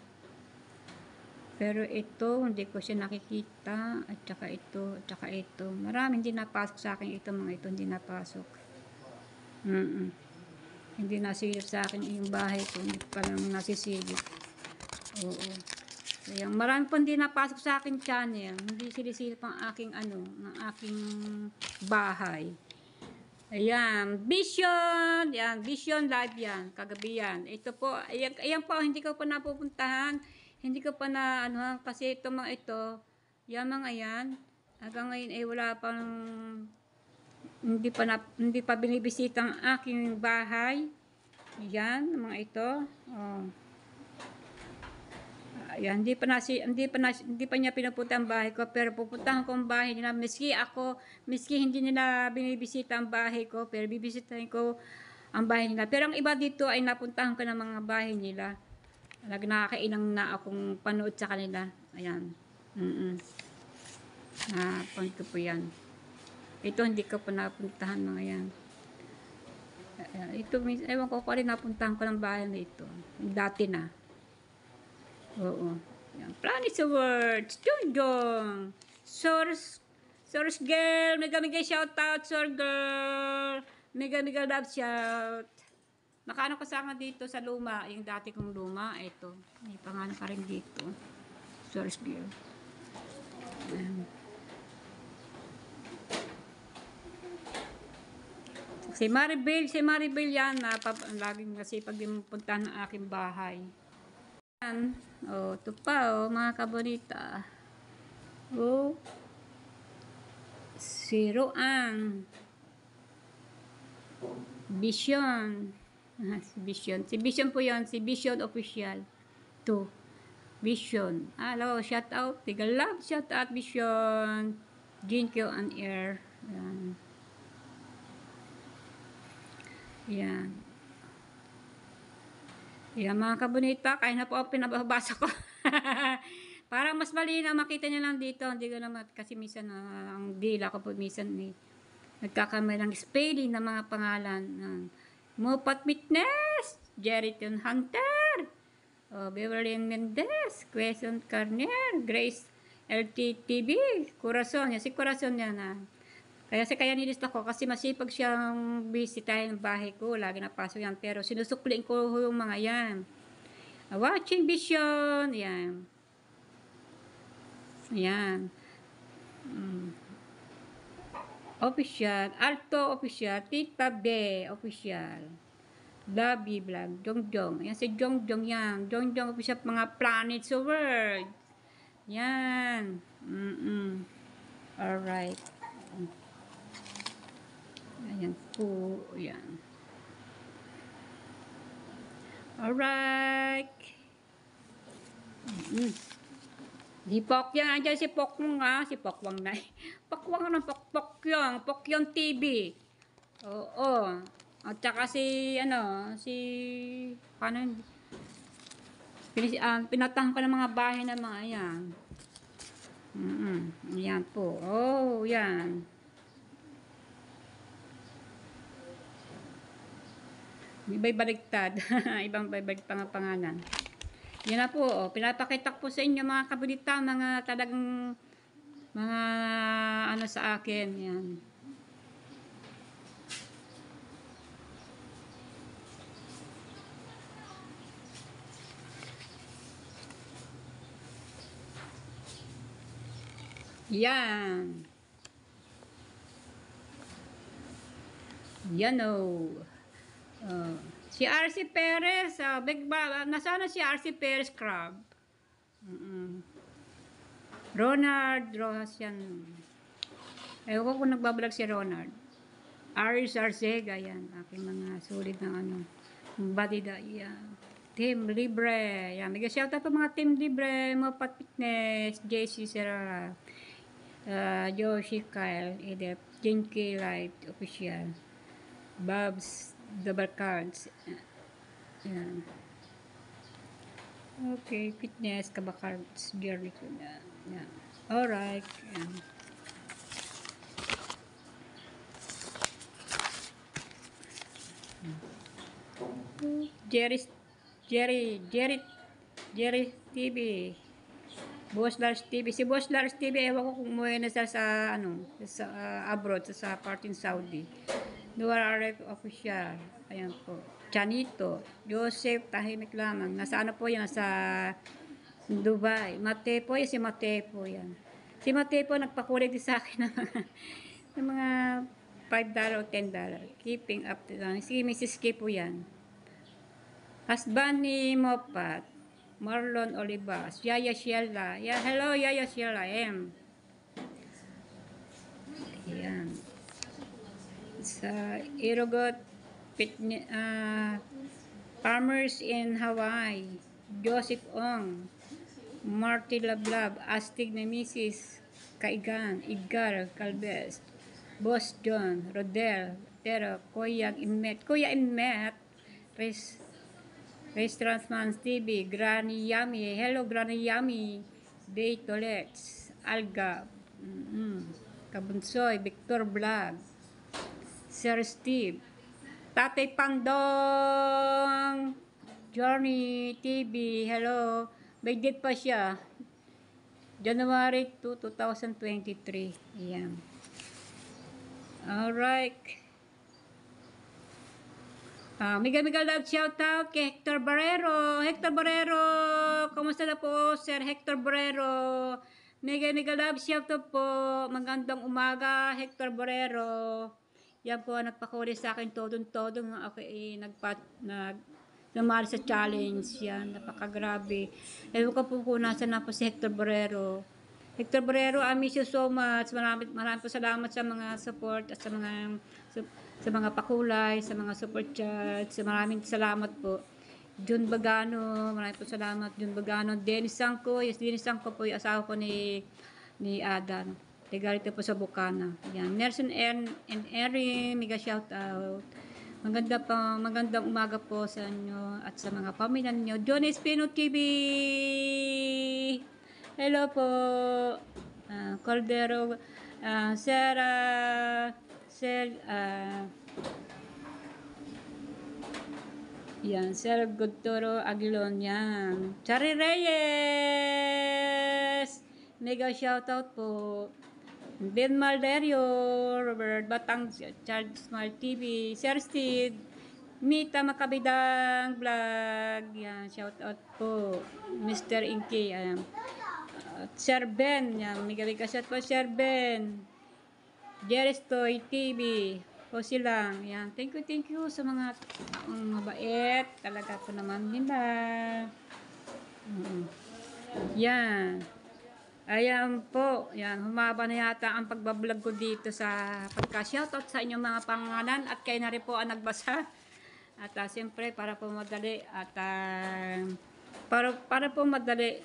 Pero ito, hindi ko siya nakikita. At saka ito, at saka ito. Maraming hindi napasok sa akin ito. Mga ito hindi napasok. Hindi nasilip sa akin yung bahay ko. Hindi pa lang nasisilip. Oo. Kaya marami po hindi napasok sa akin channel. Hindi silisilip ang aking ng aking bahay. Ayan, Vision. Yan, Vision Live yan. Kagabi yan. Ito po, ayan po, hindi ko pa napupuntahan. Hindi ko pa na, kasi ito mga ito, yan mga yan, hanggang ngayon ay wala pang, hindi pa binibisita ang aking bahay. Yan, mga ito. Oh. Ayan, hindi pa niya pinapunta ang bahay ko, pero pupuntahan ko ang bahay nila. Miski hindi nila binibisita ang bahay ko, pero bibisitahin ko ang bahay nila. Pero ang iba dito ay napuntahan ko ng mga bahay nila. Nakakailang na akong panood sa kanila. Ayan. Napunta ko po yan. Ito hindi ko pa napuntahan mga yan. Ito, ewan ko rin napuntahan ko ng bahay na ito. Dati na. Oo. Yan. Planet Awards. Junjong. Source girl. Mega shout out. Source girl. Mega love shout. Nakano kasama dito sa luma. Yung dati kong luma. Ito. May pangalan pa rin dito. Source girl. Si Maribel yan. Laging kasi pag puntahan ng aking bahay. Oh, ito pa, mga kabonita. Oh, si Roan. Vision. Si Vision po yan. Si Vision Official. Ito. Vision. Hello, shout out. Tiga love, shout out, Vision. Jinkyo on air. Yan. Yan. Yan mga kabonita, kaya na po ako pinababasa ko. Parang mas malinaw makita niyo lang dito. Hindi ko naman, kasi minsan ang dila ko po minsan nagkakamay ng spelling ng mga pangalan. Mopat Fitness, Jeriton Hunter, Beverly Mendez, Quezon Carner, Grace LTTV, Corazon. Yan si Corazon yan. Kaya nilista ko kasi masipag siyang bisitahin ng bahay ko. Lagi napasok yan. Pero sinusukliin ko yung mga yan. Watching Vision. Yan. Yan. Official. Alto Official. Tita B. Official. Labi Vlog. Jongjong. Yan si Jongjong yan. Jongjong Official. Mga planets of world. Yan. Alright. Ayan po. Ayan. Alright. Mm. Di Pokyang, andyan si Pokwang nga, si Pokwang na. Pokwang ng Pokyang, Pokyang TV. Oo. At saka si, paano yun? Pinatahan ko ng mga bahay ng mga yan. Yan po. Oh, yan. Iba'y baliktad. Ibang baliktad pangalan. Yan na po, oh. Pinapakita ko po sa inyo mga kabudita, mga talagang mga sa akin. Yan. Yan. Yan o. Si RC Perez, Big Bang, nasaan na si RC Perez Crab? Ronald Rojas yan. Ewan ko kung nagbablog si Ronald. Aris Arcega, yan. Aking mga sulit ng batida, yan. Team Libre, yan. May shoutout pa mga Team Libre, Mopat Fitness, JC Serra, Joshi Kyle, Edep, Jinky Light, Official, Babs, Double Cards, yan. Okay, Fitness, Kabakards, Jerry ko na, yan. Alright, yan. Jerry TV. Boss Lars TV. Si Boss Lars TV, ewan ko kung umuwi na sa abroad, sa part in Saudi. Dual RF official. Ayan po. Chanito. Joseph, tahimik lamang. Nasa po yan? Sa Dubai. Mate po yan. Si Mate po yan. Si Mate po nagpakulit sa akin ng mga $5 o $10. Keeping up to lang. Si Mrs. K po yan. Husband ni Mopat. Marlon Olivas. Yaya Sheila. Yeah, hello, Yaya Sheila. M. Ayan. Sa Irogot Farmers in Hawaii. Joseph Ong. Marty Lablab. Astig na Mrs. Kaigan. Edgar Calves. Boss John. Rodel. Tero. Kuya Inmet. Restaurant Man's TV, Granny Yummy, hello Granny Yummy, Day Tolets, Alga, Kabunsoy, Victor Vlog, Sir Steve, Tatay Pandong, Journey TV, hello, may date pa siya, January 2, 2023, ayan. Alright. Mega love shoutout kay Hector Barrero. Hector Barrero, kamusta na po, Sir Hector Barrero? Mega love shoutout po. Magandang umaga, Hector Barrero. Yan po, nagpakuli sa akin todong-todong. Okay, namali sa challenge. Yan, napakagrabe. Ewan ko po kung nasa na po si Hector Barrero. Hector Barrero, I miss you so much. Maraming po salamat sa mga support at sa mga pakulay, sa mga super chats. Maraming salamat po. Jun Bagano, maraming po salamat. Jun Bagano, Dennis Sangko. Yes, Dennis Sangko po, yung asawa ko ni Adan. Legalito po sa Bukana. Yan. Nelson and Erin, mega shout out. Magandang umaga po sa inyo at sa mga pamilya niyo. John Espino TV. Hello po. Cordero, Sarah, yan, Sir Guturo Aguilon, yan. Chari Reyes! Mega shoutout po. Ben Malderio, Robert Batang, Charles Smart TV, Sir Steve, Mita Makabidang Vlog, yan, shoutout po. Mr. Inky, ayan. Sir Ben, yan, mega shout po, Sir Ben. Jerry's Toy TV, po silang, yan. Thank you sa mga mabait, talaga po naman nila. Yan. Ayan po, yan, humaba na yata ang pagbablog ko dito sa pagka-shoutout sa inyong mga pangalan at kayo na rin po ang nagbasa. At siyempre, para po madali at para po madali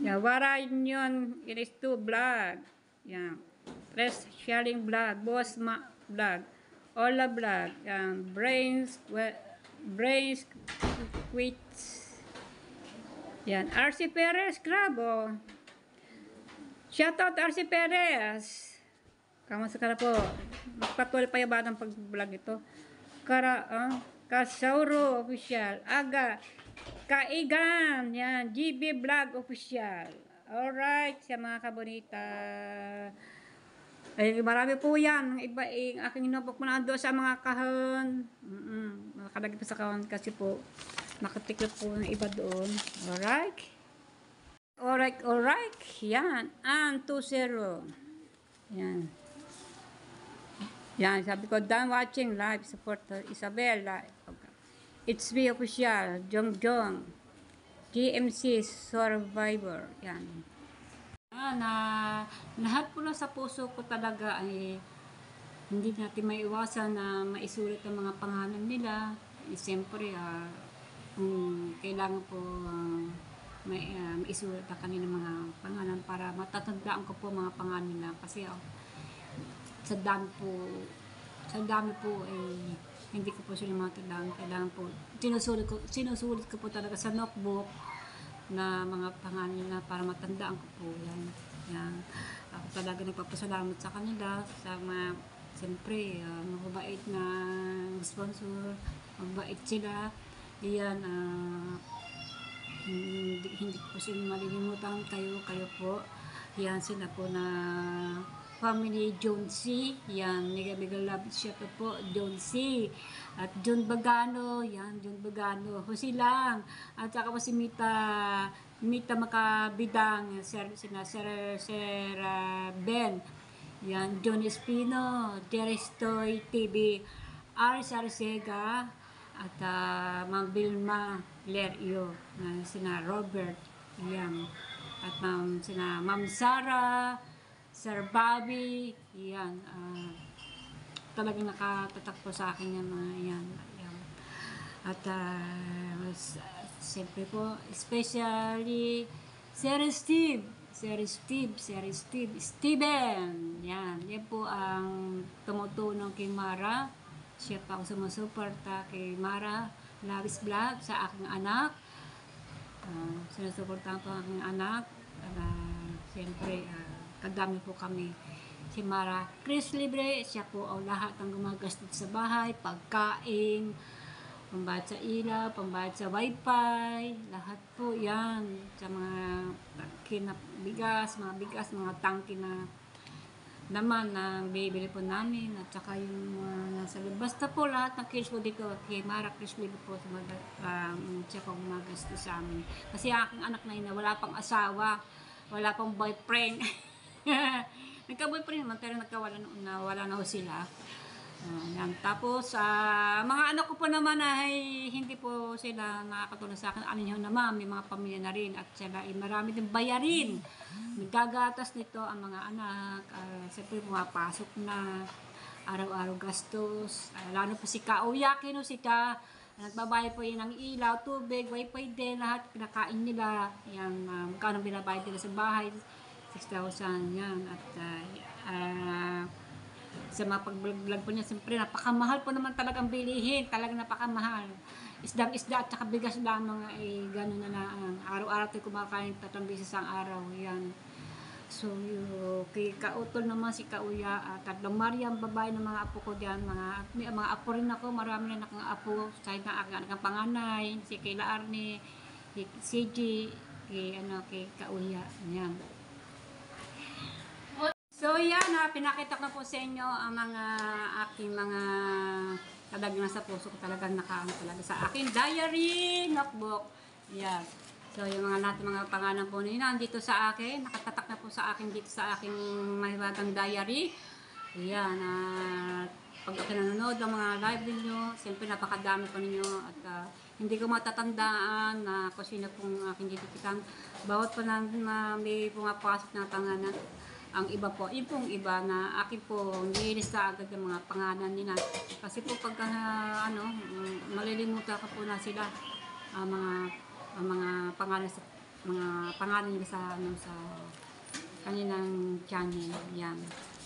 Yeah, Warayon it is to vlog. Yeah. Tres sharing vlog, boss vlog, Ola vlog, brains quits. Yan, RC Perez, grabo. Shoutout RC Perez. Kamusta ka na po? Magpatuloy pa yung batang pag-vlog ito. Kasauro Official. Aga. Kaigan. Yan. GB Vlog Official. Alright. Sa mga kabonita. Ay, marami po yan. Iba aking notebook mo nando sa mga kahon. Nakalagay pa sa kahon kasi po nakatiklop po ng iba doon. Alright. Alright. Yan. 20. Yan. Yan, sabi ko, done watching live, support Isabel live. It's me official, Jong, GMC Survivor. Yan. Lahat po na sa puso ko talaga ay hindi natin maiwasan na maisulit ang mga pangalan nila. Siyempre, kailangan po maisulit ang kanilang mga pangalan para matatandaan ko po mga pangalan nila. Kasi sa dami po hindi ko po sila matandaan. Kailangan po sinusulit ko po talaga sa notebook na mga pangalan nila para matandaan ko po yan. Ako talaga nagpapasalamat sa kanila sa mga siyempre mababait na sponsor, mababait sila. Yan, hindi ko sila malilimutan. Kayo po yan, sila po na family Jonesy, yan, mega love siya po, Jonesy, at John Bagano, yan, John Bagano, Jose lang, at saka po si Mita Makabidang, Sir Ben, yan, John Espino, Terestoy TV, R. Sarcega, at Ma'am Vilma Lerio, sina Robert, yan, at Ma'am Sara, Sir Bobby, yan, talagang nakatatak po sa akin yung mga yan. At siyempre po, especially Steven, yan po ang tumutulong kay Mara. Siya pa ang sumusuporta kay Mara Lavis Vlog sa aking anak. Sinusuportahan po ang aking anak. Siyempre, kadami po kami. Si Mara Chris Libre, siya po ang lahat ng gumagastos sa bahay, pagkain, pambayad sa ilaw, pambayad sa wifi, lahat po yan. Sa mga tangke na bigas, mga tangke na naman na bibili po namin, at saka yung nasa labas. Basta po lahat ng cash po dito kay Mara Chris Libre po siya po gumagastos sa amin. Kasi aking anak na yun, wala pang asawa, wala pang boyfriend. Nagka-boyfriend naman pero wala na ho sila. Yan. Tapos mga anak ko po naman ay hindi po sila nakakatulong sa akin. Ano nyo naman, may mga pamilya na rin at sila ay marami din bayarin. Nagkagatas nito ang mga anak. Siyempre pumapasok na araw-araw gastos. Lalo po si Kauya, kinusita. Nagbabayad po yun ng ilaw, tubig, wifi din, lahat kinakain nila. Yan, magkano binabayad nila sa bahay. 6,000 yan. At sa mga pag-vlog po niya, siyempre napakamahal po naman talagang bilihin. Talagang napakamahal. Isda at saka bigas lamang ay gano'n na lang. Araw-araw tayo kumakain 3 beses ang araw. Yan. So, kay Kautol naman si Kauya, tatlong Mariam, babae ng mga apo ko diyan. Mga apo rin ako, marami rin akong apo. Sa aking panganay, si Kayla Arne, si CG, kay Kauya. Yan. So yan, pinakita ko po sa inyo ang mga aking mga talagang nasa puso ko talagang nakaano talaga sa aking diary notebook. Yan. So yung mga pangalan po nila nandito sa akin, nakatatak na po sa akin dito sa aking mahiwagang diary. Yan, pag ako nanonood ng mga live ninyo, siyempre napakadami po ninyo at hindi ko matatandaan na kung sino pong aking ditikitan. Bawat po na may pumapasok na pangalan. Ang iba po, yung pong iba na akin po nilista agad yung mga pangalan nila. Kasi po pagka malilimutan ka po na sila, mga ang mga pangalan nila sa kanilang channel. Yan.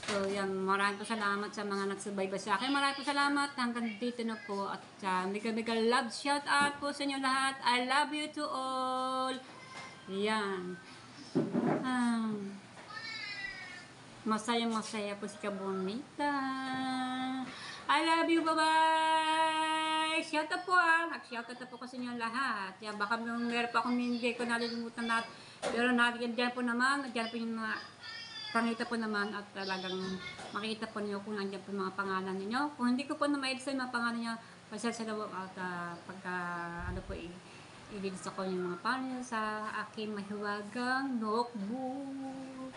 So, yan, maraming po salamat sa mga nagsubaybay sa akin. Maraming po salamat. Hanggang dito na po. At mega love shout out po sa inyo lahat. I love you to all. Yan. Masaya po si Kabunita. I love you. Bye-bye. Shout out po Nag-shout out po kasi inyo lahat. Yan, baka meron pa akong hindi ko nalilimutan na. Pero nandiyan po yung mga pangita po naman at talagang makita po niyo kung nandiyan po yung mga pangalan niyo. Kung hindi ko po na ma-edit yung mga pangalan niyo, pasensya na po at pagka i-release ako yung mga pangalan sa aking mahiwagang notebook.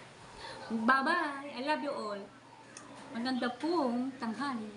Bye-bye! I love you all. Maganda pong tanghali.